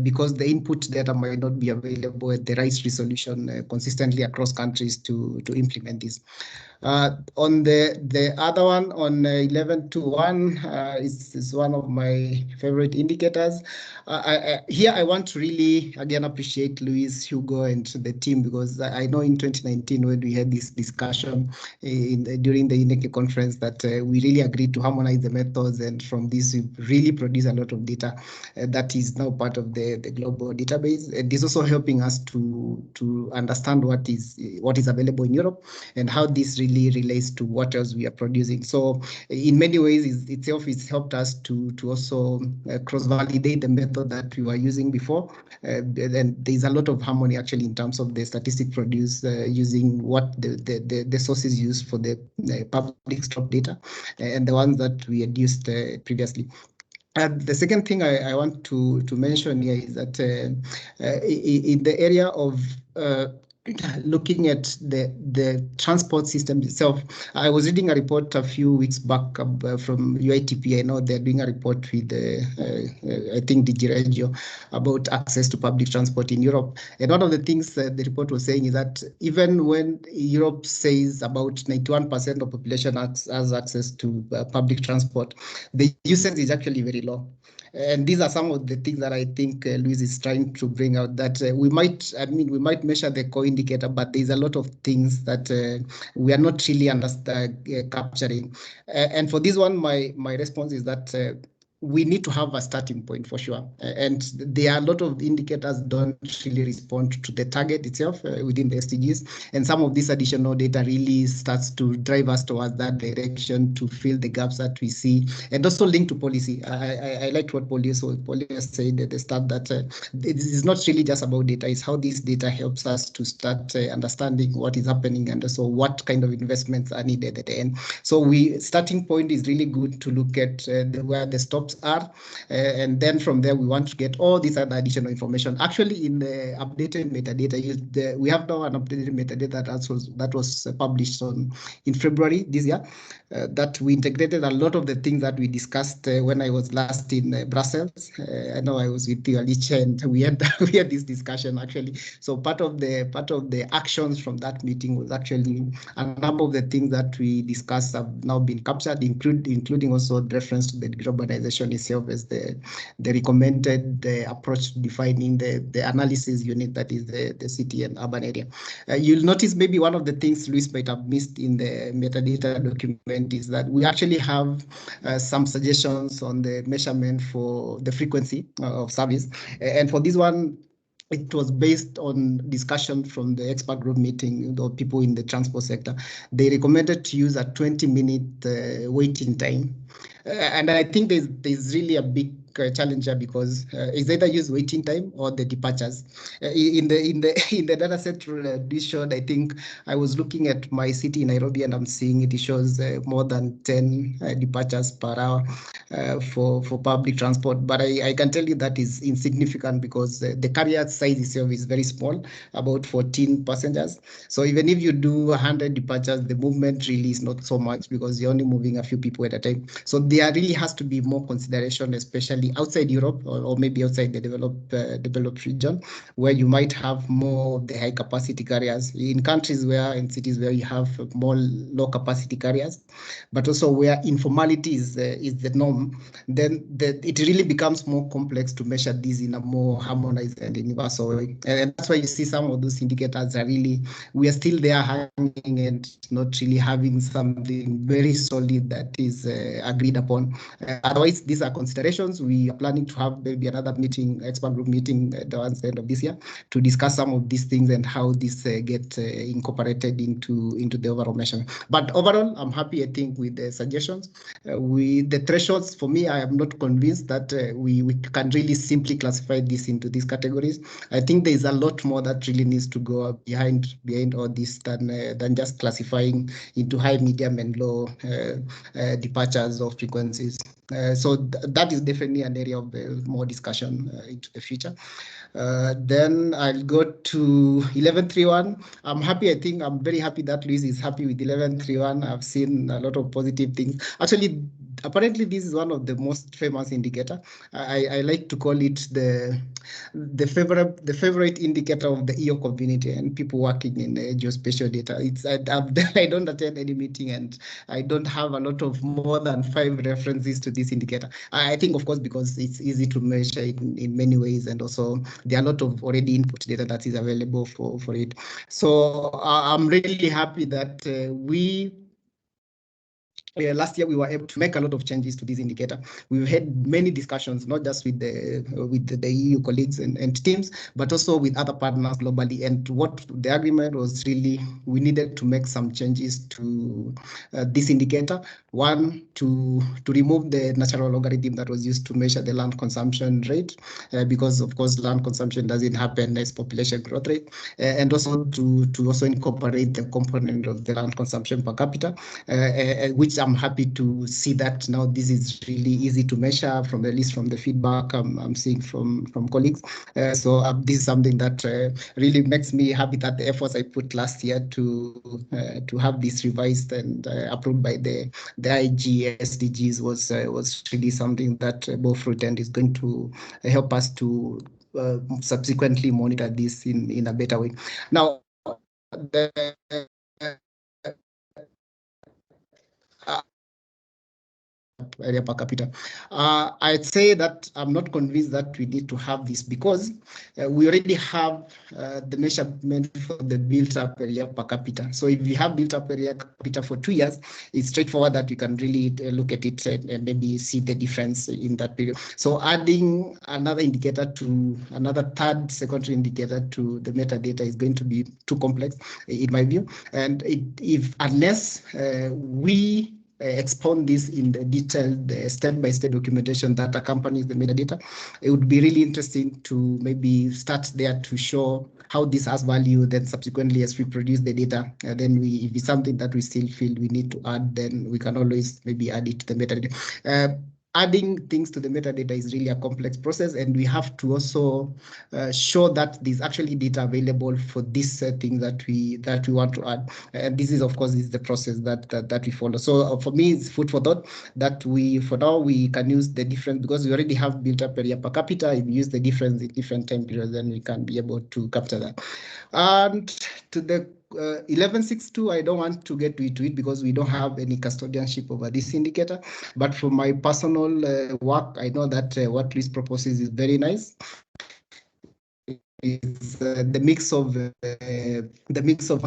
because the input data might not be available at the right resolution consistently across countries to implement this. On the other one, on 11.2.1, is one of my favorite indicators. Here I want to really, again, appreciate Luis, Hugo, and the team, because I know in 2019 when we had this discussion during the INEC conference that we really agreed to harmonize the methods, and from this we really produce a lot of data that is now part of the global database. It is also helping us to understand what is available in Europe and how this really relates to what else we are producing. So in many ways itself has helped us to also cross-validate the method that we were using before. And there's a lot of harmony actually in terms of the statistics produced using what the sources used for the public stock data and the ones that we had used previously. The second thing I want to mention here is that in the area of looking at the transport system itself, I was reading a report a few weeks back from UITP. I know they're doing a report with, I think, DG Regio about access to public transport in Europe. And one of the things the report was saying is that even when Europe says about 91% of population has access to public transport, the usage is actually very low. And these are some of the things that I think Luis is trying to bring out, that we might measure the core indicator, but there's a lot of things that we are not really capturing. And for this one, my response is that we need to have a starting point for sure. And there are a lot of indicators don't really respond to the target itself within the SDGs. And some of this additional data really starts to drive us towards that direction to fill the gaps that we see, and also linked to policy. I liked what Pauline said at the start, that it is not really just about data, it's how this data helps us to start understanding what is happening and also what kind of investments are needed at the end. So starting point is really good to look at where the stops are, and then from there we want to get all this other additional information. Actually, in the updated metadata, we have now an updated metadata that was published in February this year, that we integrated a lot of the things that we discussed when I was last in Brussels. I know I was with you, Alicia, and we had this discussion actually. So part of the actions from that meeting was actually a number of the things that we discussed have now been captured, including also reference to the globalization itself as the recommended approach to defining the analysis unit, that is the city and urban area. You'll notice maybe one of the things Luis might have missed in the metadata document is that we actually have some suggestions on the measurement for the frequency of service. And for this one, it was based on discussion from the expert group meeting, the people in the transport sector. They recommended to use a 20-minute waiting time. And I think there's really a big challenge here, because it's either use waiting time or the departures. In the data set this showed, I think I was looking at my city in Nairobi, and I'm seeing it shows more than 10 departures per hour for public transport. But I can tell you that is insignificant, because the carrier size itself is very small, about 14 passengers. So even if you do 100 departures, the movement really is not so much, because you're only moving a few people at a time. So there really has to be more consideration, especially outside Europe, or maybe outside the developed region, where you might have more of the high capacity carriers. In countries in cities where you have more low capacity carriers, but also where informality is the norm, then it really becomes more complex to measure these in a more harmonized and universal way. And that's why you see some of those indicators are really, we are still there hanging and not really having something very solid that is agreed upon. Otherwise, these are considerations. We are planning to have maybe another meeting, expert group meeting towards the end of this year, to discuss some of these things and how this get incorporated into the overall measurement. But overall, I'm happy, I think, with the suggestions. With the thresholds, for me, I am not convinced that we can really simply classify this into these categories. I think there is a lot more that really needs to go behind all this than just classifying into high, medium, and low departures or frequencies. So that is definitely an area of more discussion into the future. Then I'll go to 1131. I'm very happy that Luis is happy with 1131. I've seen a lot of positive things. Actually, apparently this is one of the most famous indicator. I like to call it the favorite indicator of the EO community and people working in geospatial data. I don't attend any meeting, and I don't have a lot of more than 5 references to this indicator. I think, of course, because it's easy to measure in many ways, and also there are a lot of already input data that is available for it. So I'm really happy that last year we were able to make a lot of changes to this indicator. We've had many discussions, not just with the EU colleagues and teams, but also with other partners globally. And what the agreement was really, we needed to make some changes to this indicator. One, to remove the natural logarithm that was used to measure the land consumption rate, because of course land consumption doesn't happen as population growth rate, and also to also incorporate the component of the land consumption per capita, which I'm I'm happy to see that now this is really easy to measure from at least from the feedback I'm seeing from colleagues. So this is something that really makes me happy that the efforts I put last year to have this revised and approved by the IG SDGs was really something that bore fruit and is going to help us to subsequently monitor this in a better way. Now, the area per capita. I'd say that I'm not convinced that we need to have this because we already have the measurement for the built-up area per capita. So if we have built-up area per capita for 2 years, it's straightforward that we can really look at it and maybe see the difference in that period. So adding another indicator to another third secondary indicator to the metadata is going to be too complex, in my view. And unless we expound this in the detailed step-by-step documentation that accompanies the metadata, it would be really interesting to maybe start there to show how this has value. Then subsequently, as we produce the data, then if it's something that we still feel we need to add, then we can always maybe add it to the metadata. Adding things to the metadata is really a complex process, and we have to also show that there's actually data available for this thing that we want to add. And this is, of course, is the process that we follow. So for me, it's food for thought that for now we can use the difference because we already have built up area per capita. If we use the difference in different time periods, then we can be able to capture that. And to the 1162, I don't want to get into it because we don't have any custodianship over this indicator. But for my personal work, I know that what Luis proposes is very nice. Is the mix of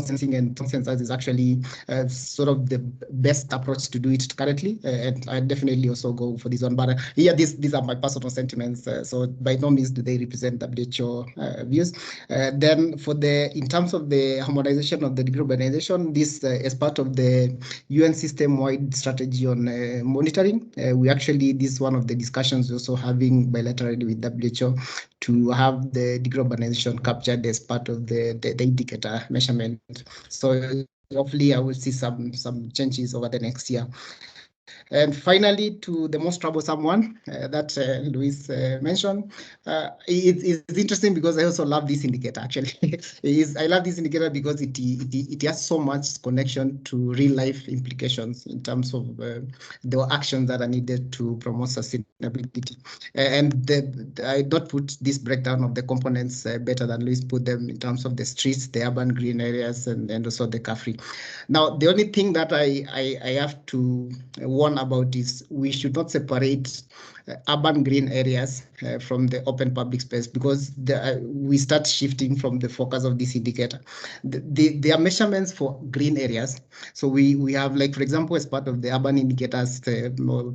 sensing and sensors is actually sort of the best approach to do it currently, and I definitely also go for this one. But these are my personal sentiments, so by no means do they represent WHO views. Then in terms of the harmonization of the degree urbanization, this as part of the UN system-wide strategy on monitoring, this is one of the discussions we're also having bilaterally with WHO to have the degree urbanization captured as part of the indicator measurement. So hopefully I will see some changes over the next year. And finally, to the most troublesome one that Luis mentioned, it's interesting because I also love this indicator. Actually, I love this indicator because it has so much connection to real life implications in terms of the actions that are needed to promote sustainability. And I don't put this breakdown of the components better than Luis put them in terms of the streets, the urban green areas, and also the car-free. Now, the only thing that I have to warn about is we should not separate urban green areas from the open public space because we start shifting from the focus of this indicator. There are measurements for green areas. So we have, like, for example, as part of the urban indicators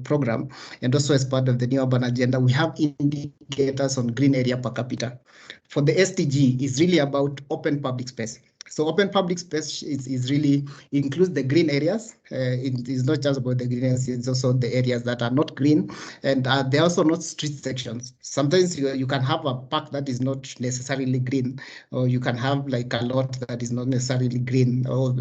program, and also as part of the new urban agenda, we have indicators on green area per capita. For the SDG, it's really about open public space. So open public space is really includes the green areas. It is not just about the green areas, it's also the areas that are not green, and they're also not street sections. Sometimes you can have a park that is not necessarily green, or you can have like a lot that is not necessarily green, or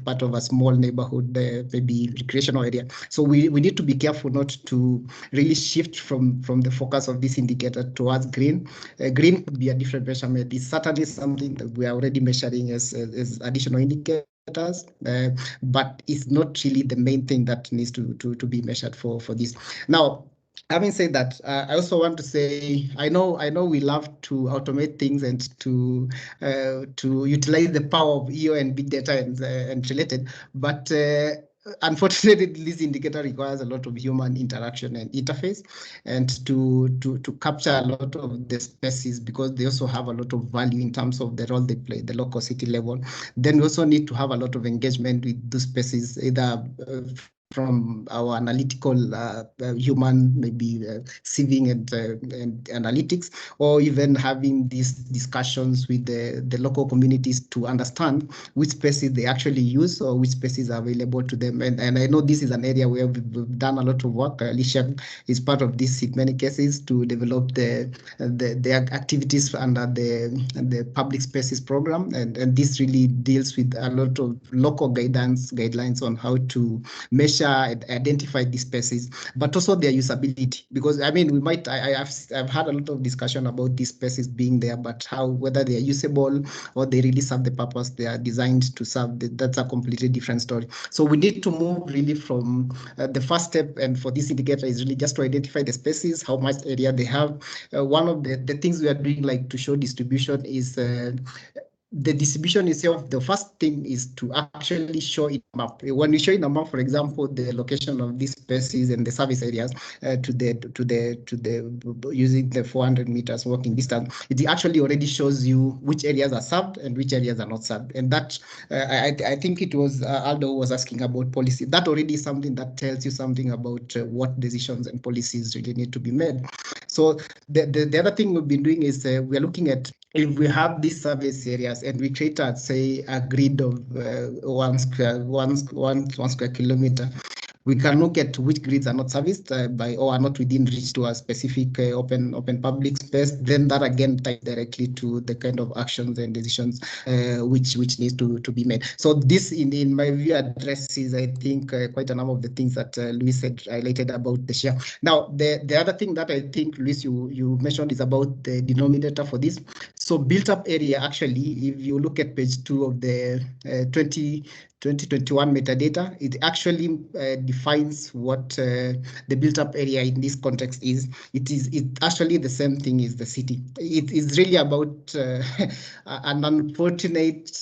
part of a small neighborhood, maybe recreational area. So we need to be careful not to really shift from the focus of this indicator towards green. Green could be a different measurement. It's certainly something that we are already measuring as additional indicators, but it's not really the main thing that needs to be measured for this. Now, having said that, I also want to say I know we love to automate things and to utilize the power of EO and big data and related, but unfortunately, this indicator requires a lot of human interaction and interface, and to capture a lot of the species, because they also have a lot of value in terms of the role they play at the local city level. Then we also need to have a lot of engagement with those species, either from our analytical human, maybe sieving and analytics, or even having these discussions with the local communities to understand which species they actually use or which species are available to them. And I know this is an area where we've done a lot of work. Alicia is part of this in many cases to develop the activities under the public spaces program, and this really deals with a lot of local guidelines on how to measure and identify these spaces, but also their usability. Because I mean, I've had a lot of discussion about these spaces being there, but whether they are usable or they really serve the purpose they are designed to serve, that's a completely different story. So we need to move really from the first step, and for this indicator is really just to identify the spaces, how much area they have. One of the things we are doing, like to show distribution, is the distribution itself. The first thing is to actually show in a map. When you show in a map, for example, the location of these spaces and the service areas using the 400 meters walking distance, it actually already shows you which areas are served and which areas are not served. And that I think it was Aldo was asking about policy. That already is something that tells you something about what decisions and policies really need to be made. So the other thing we've been doing is we're looking at, if we have these service areas and we create, say, a grid of 1 square kilometer, we can look at which grids are not serviced by or are not within reach to a specific open public space. Then that again ties directly to the kind of actions and decisions which needs to be made. So this, in my view, addresses, I think, quite a number of the things that Luis had highlighted about the share. Now, the other thing that I think, Luis, you mentioned is about the denominator for this. So built up area, actually, if you look at page 2 of the 2021 metadata, it actually defines what the built-up area in this context is. It actually the same thing as the city. It is really about an unfortunate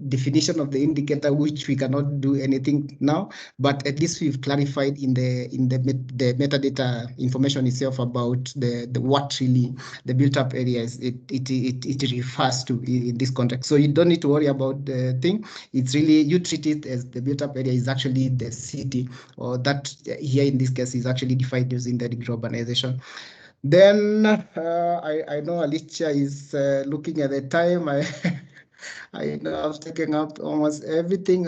definition of the indicator, which we cannot do anything now. But at least we've clarified in the metadata information itself about the what really the built-up area is. It refers to in this context. So you don't need to worry about the thing. It's really, you treat it as the built-up area is actually the city, or that here in this case is actually defined using the degree of urbanization. Then I know Alicia is looking at the time. I know I've taken up almost everything.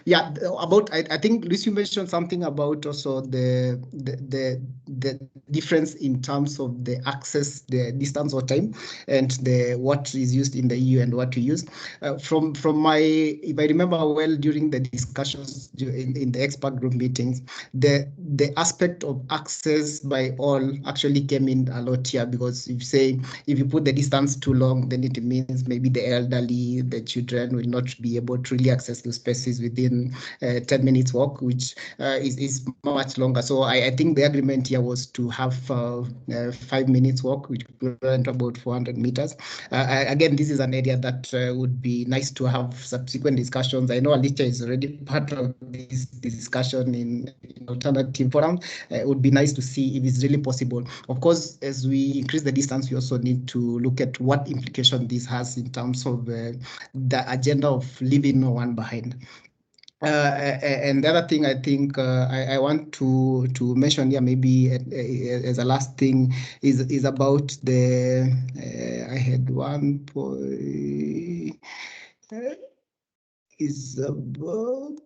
Yeah, about I think Lucy mentioned something about also the difference in terms of the access, the distance or time, and the what is used in the EU and what we use. From my, if I remember well, during the discussions in the expert group meetings, the aspect of access by all actually came in a lot here, because if you put the distance too long, then it means maybe the elderly, the children will not be able to really access the spaces within 10 minutes walk, which is much longer. So I think the agreement here was to have 5 minutes walk, which went about 400 meters. Again, this is an area that would be nice to have subsequent discussions. I know Alicia is already part of this discussion in alternative forums. It would be nice to see if it's really possible. Of course, as we increase the distance, we also need to look at what implication this has in terms of the agenda of leaving no one behind. And the other thing I think I want to mention here, maybe as a last thing, is about the I had one point is about.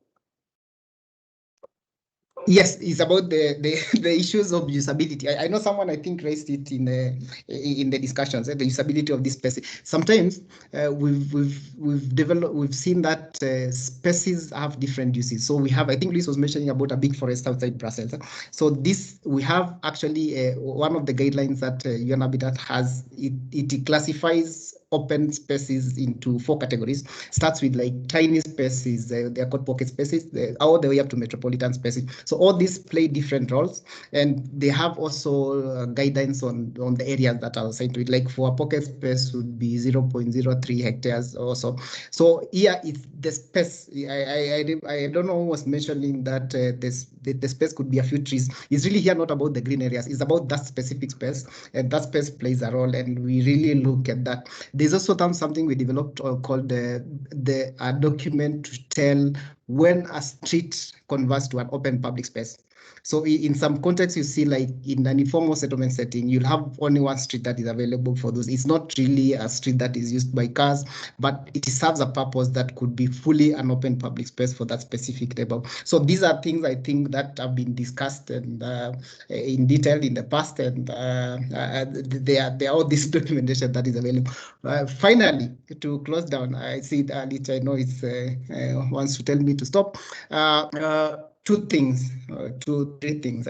Yes, it's about the issues of usability. I know someone, I think, raised it in the discussions, the usability of this space. Sometimes we've seen that spaces have different uses. So we have, I think Luis was mentioning about a big forest outside Brussels. So this, we have actually one of the guidelines that UN Habitat has. It classifies open spaces into 4 categories. Starts with like tiny spaces, they are called pocket spaces, all the way up to metropolitan spaces. So all these play different roles, and they have also guidance on the areas that are assigned to it. Like for a pocket space would be 0.03 hectares also. So here it's the space. I don't know who was mentioning that the space could be a few trees. It's really here not about the green areas. It's about that specific space, and that space plays a role, and we really look at that. There's also something we developed called a document to tell when a street converts to an open public space. So in some contexts, you see, like in an informal settlement setting, you'll have only one street that is available for those. It's not really a street that is used by cars, but it serves a purpose that could be fully an open public space for that specific table. So these are things I think that have been discussed and in detail in the past, and there are all this documentation that is available. Finally, to close down, I see that I know it's wants to tell me to stop. two things, three things.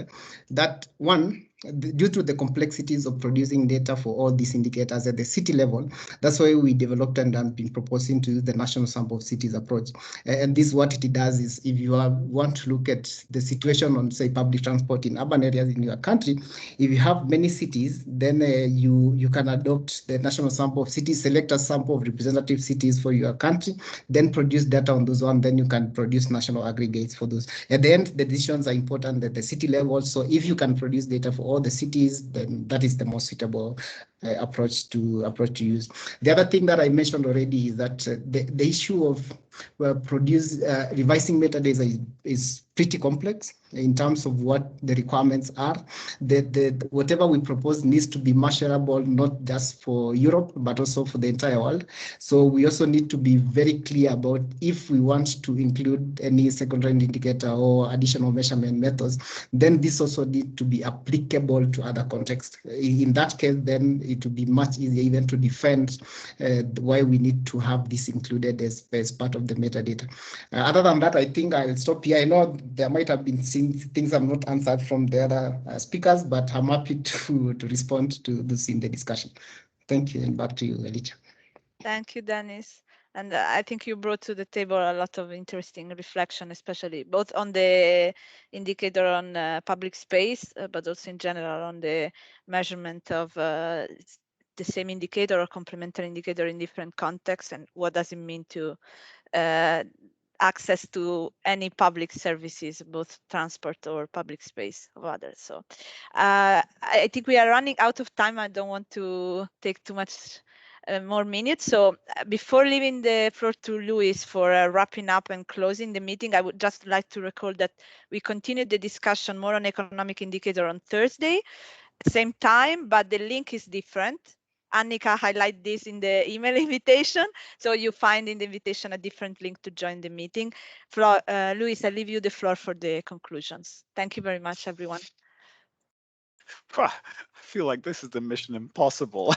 That one, due to the complexities of producing data for all these indicators at the city level, that's why we developed and been proposing to use the national sample of cities approach. And this, what it does is, if you want to look at the situation on, say, public transport in urban areas in your country, if you have many cities, then you can adopt the national sample of cities, select a sample of representative cities for your country, then produce data on those ones, then you can produce national aggregates for those. At the end, the decisions are important at the city level. So if you can produce data for all the cities, then that is the most suitable approach to use. The other thing that I mentioned already is that the issue of revising metadata is pretty complex in terms of what the requirements are. Whatever we propose needs to be measurable, not just for Europe, but also for the entire world. So we also need to be very clear about if we want to include any secondary indicator or additional measurement methods, then this also needs to be applicable to other contexts. In that case, then it will be much easier even to defend why we need to have this included as part of the metadata. Other than that, I think I'll stop here. I know there might have been things I've not answered from the other speakers, but I'm happy to respond to this in the discussion. Thank you, and back to you, Alicia. Thank you, Dennis. And I think you brought to the table a lot of interesting reflection, especially both on the indicator on public space, but also in general on the measurement of the same indicator or complementary indicator in different contexts, and what does it mean to access to any public services, both transport or public space of others. So I think we are running out of time. I don't want to take too much more minutes. So before leaving the floor to Luis for wrapping up and closing the meeting, I would just like to recall that we continued the discussion more on economic indicator on Thursday, same time, but the link is different. Annika highlight this in the email invitation. So you find in the invitation a different link to join the meeting. Luis, I leave you the floor for the conclusions. Thank you very much, everyone. I feel like this is the mission impossible,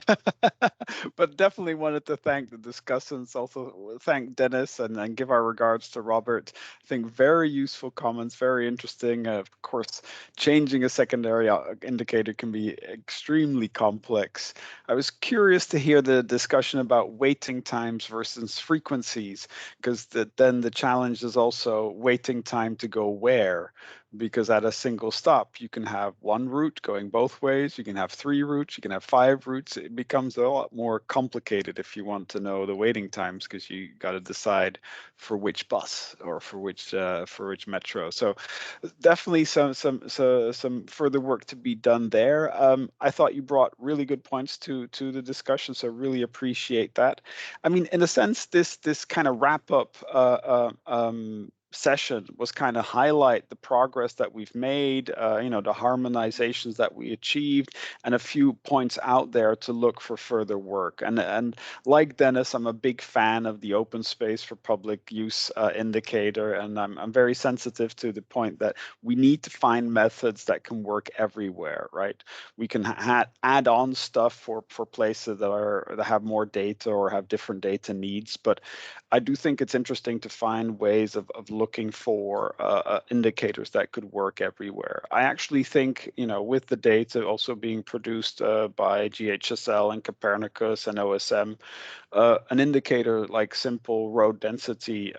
but definitely wanted to thank the discussants, also thank Dennis, and give our regards to Robert. I think very useful comments, very interesting. Of course, changing a secondary indicator can be extremely complex. I was curious to hear the discussion about waiting times versus frequencies, because then the challenge is also waiting time to go where. Because at a single stop, you can have one route going both ways, you can have 3 routes, you can have 5 routes. It becomes a lot more complicated if you want to know the waiting times, because you got to decide for which bus or for which metro. So definitely some further work to be done there. I thought you brought really good points to the discussion, so really appreciate that. I mean, in a sense, this kind of wrap up session was kind of highlight the progress that we've made, the harmonizations that we achieved, and a few points out there to look for further work. And like Dennis, I'm a big fan of the open space for public use indicator, and I'm very sensitive to the point that we need to find methods that can work everywhere, right? We can add on stuff for places that have more data or have different data needs, but I do think it's interesting to find ways of looking for indicators that could work everywhere. I actually think, with the data also being produced by GHSL and Copernicus and OSM, an indicator like simple road density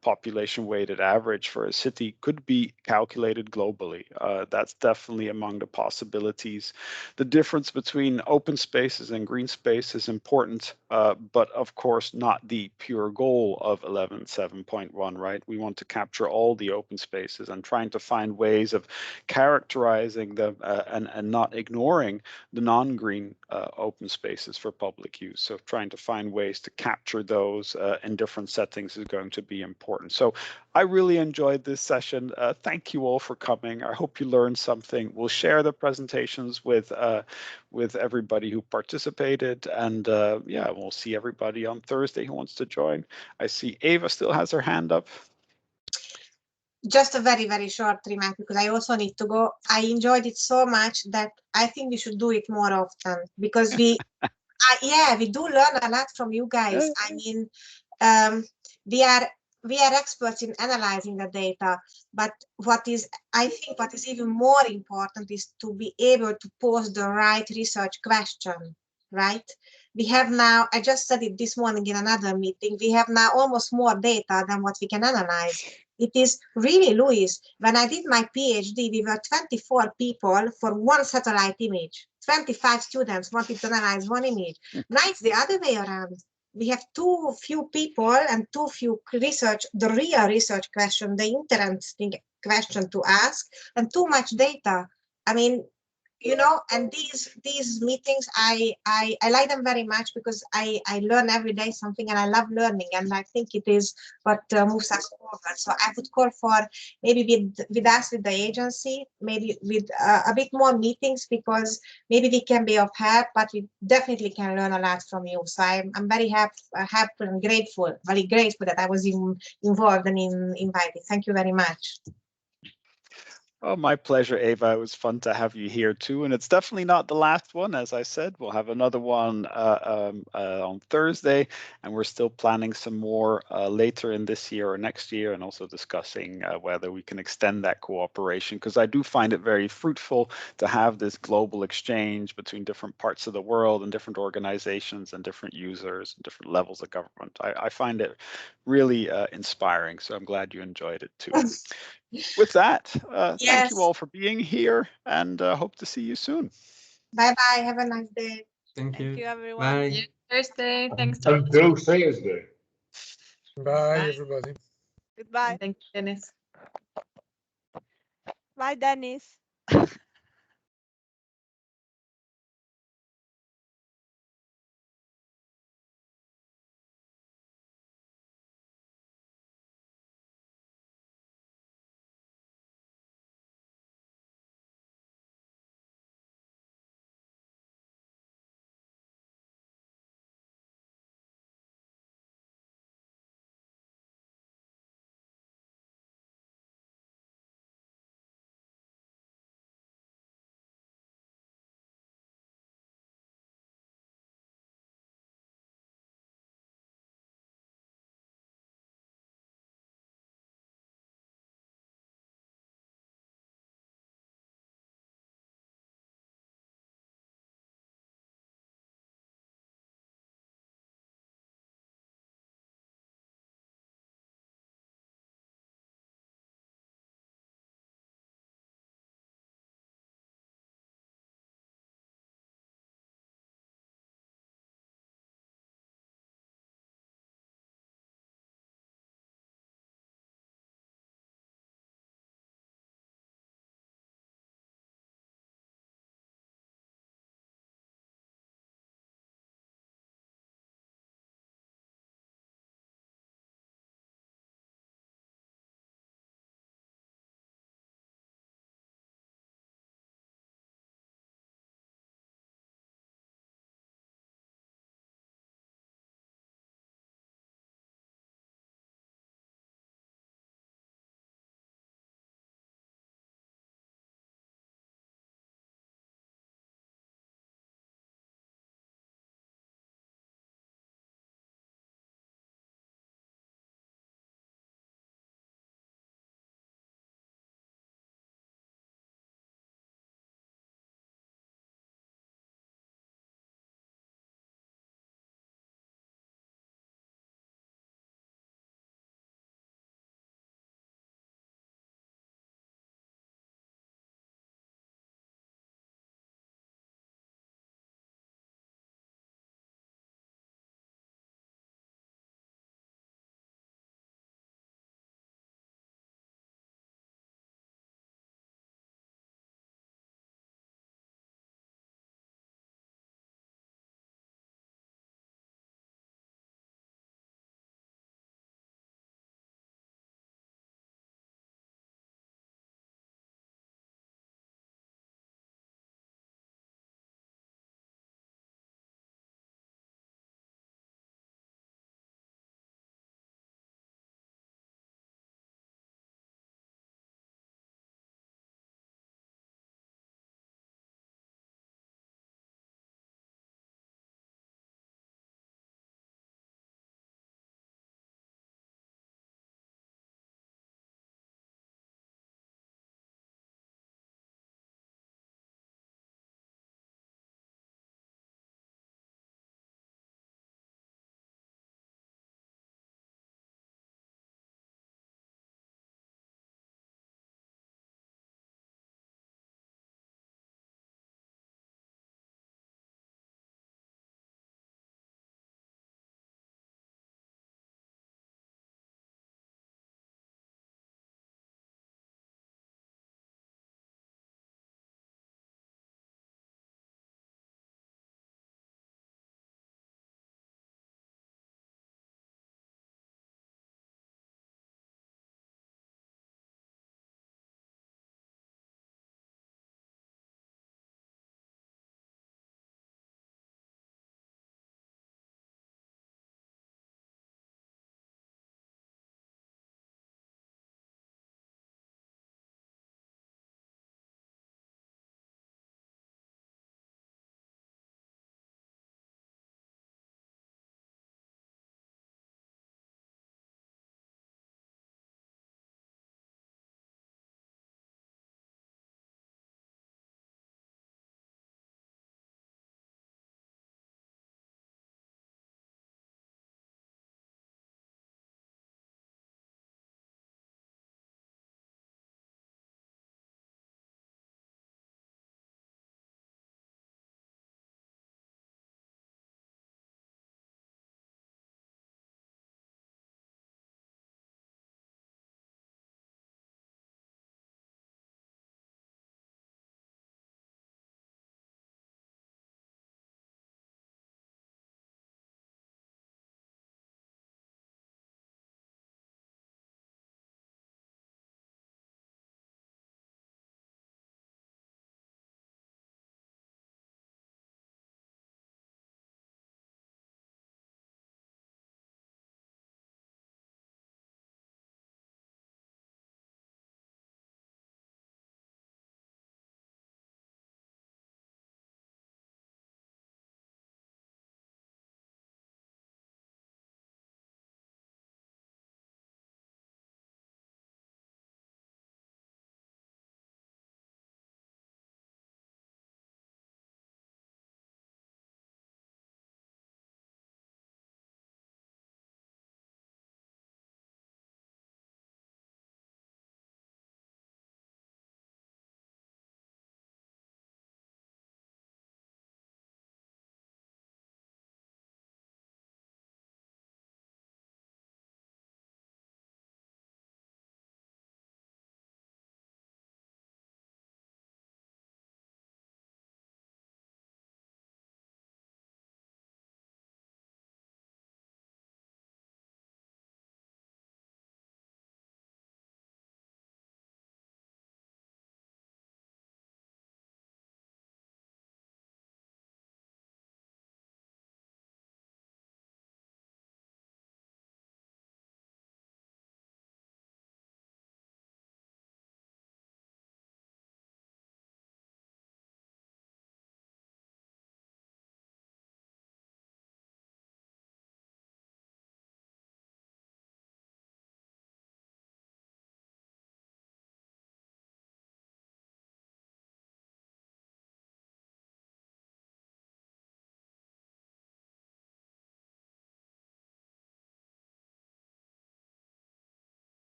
population weighted average for a city could be calculated globally. That's definitely among the possibilities. The difference between open spaces and green space is important, but of course not the pure goal of 11.7.1, right? We want to capture all the open spaces and trying to find ways of characterizing them and not ignoring the non-green open spaces for public use. So trying to find ways to capture those in different settings is going to be important. So I really enjoyed this session. Thank you all for coming. I hope you learned something. We'll share the presentations with everybody who participated, and yeah, we'll see everybody on Thursday who wants to join. I see Ava still has her hand up. Just a very, very short remark, because I also need to go. I enjoyed it so much that I think we should do it more often, because we do learn a lot from you guys. I mean, we are we are experts in analyzing the data, but I think what is even more important is to be able to pose the right research question, right? We have now, I just said it this morning in another meeting, we have now almost more data than what we can analyze. It is really, Louis, when I did my PhD, we were 24 people for one satellite image. 25 students wanted to analyze one image. Now it's the other way around. We have too few people and too few research, the real research question, the interesting question to ask, and too much data. I mean, you know, and these meetings, I like them very much because I learn every day something, and I love learning, and I think it is what moves us forward. So I would call for maybe with us, with the agency, maybe with a bit more meetings, because maybe we can be of help, but we definitely can learn a lot from you. So I'm very happy and grateful, very grateful that I was involved and invited. Thank you very much. Oh, my pleasure, Ava. It was fun to have you here too. And it's definitely not the last one. As I said, we'll have another one on Thursday, and we're still planning some more later in this year or next year, and also discussing whether we can extend that cooperation, because I do find it very fruitful to have this global exchange between different parts of the world and different organizations and different users and different levels of government. I find it really inspiring. So I'm glad you enjoyed it too. With that, thank you all for being here, and hope to see you soon. Bye-bye. Have a nice day. Thank you. Thank you, everyone. Bye. See you Thursday. Thanks. Until Thursday. Bye, everybody. Goodbye. Thank you, Dennis. Bye, Dennis.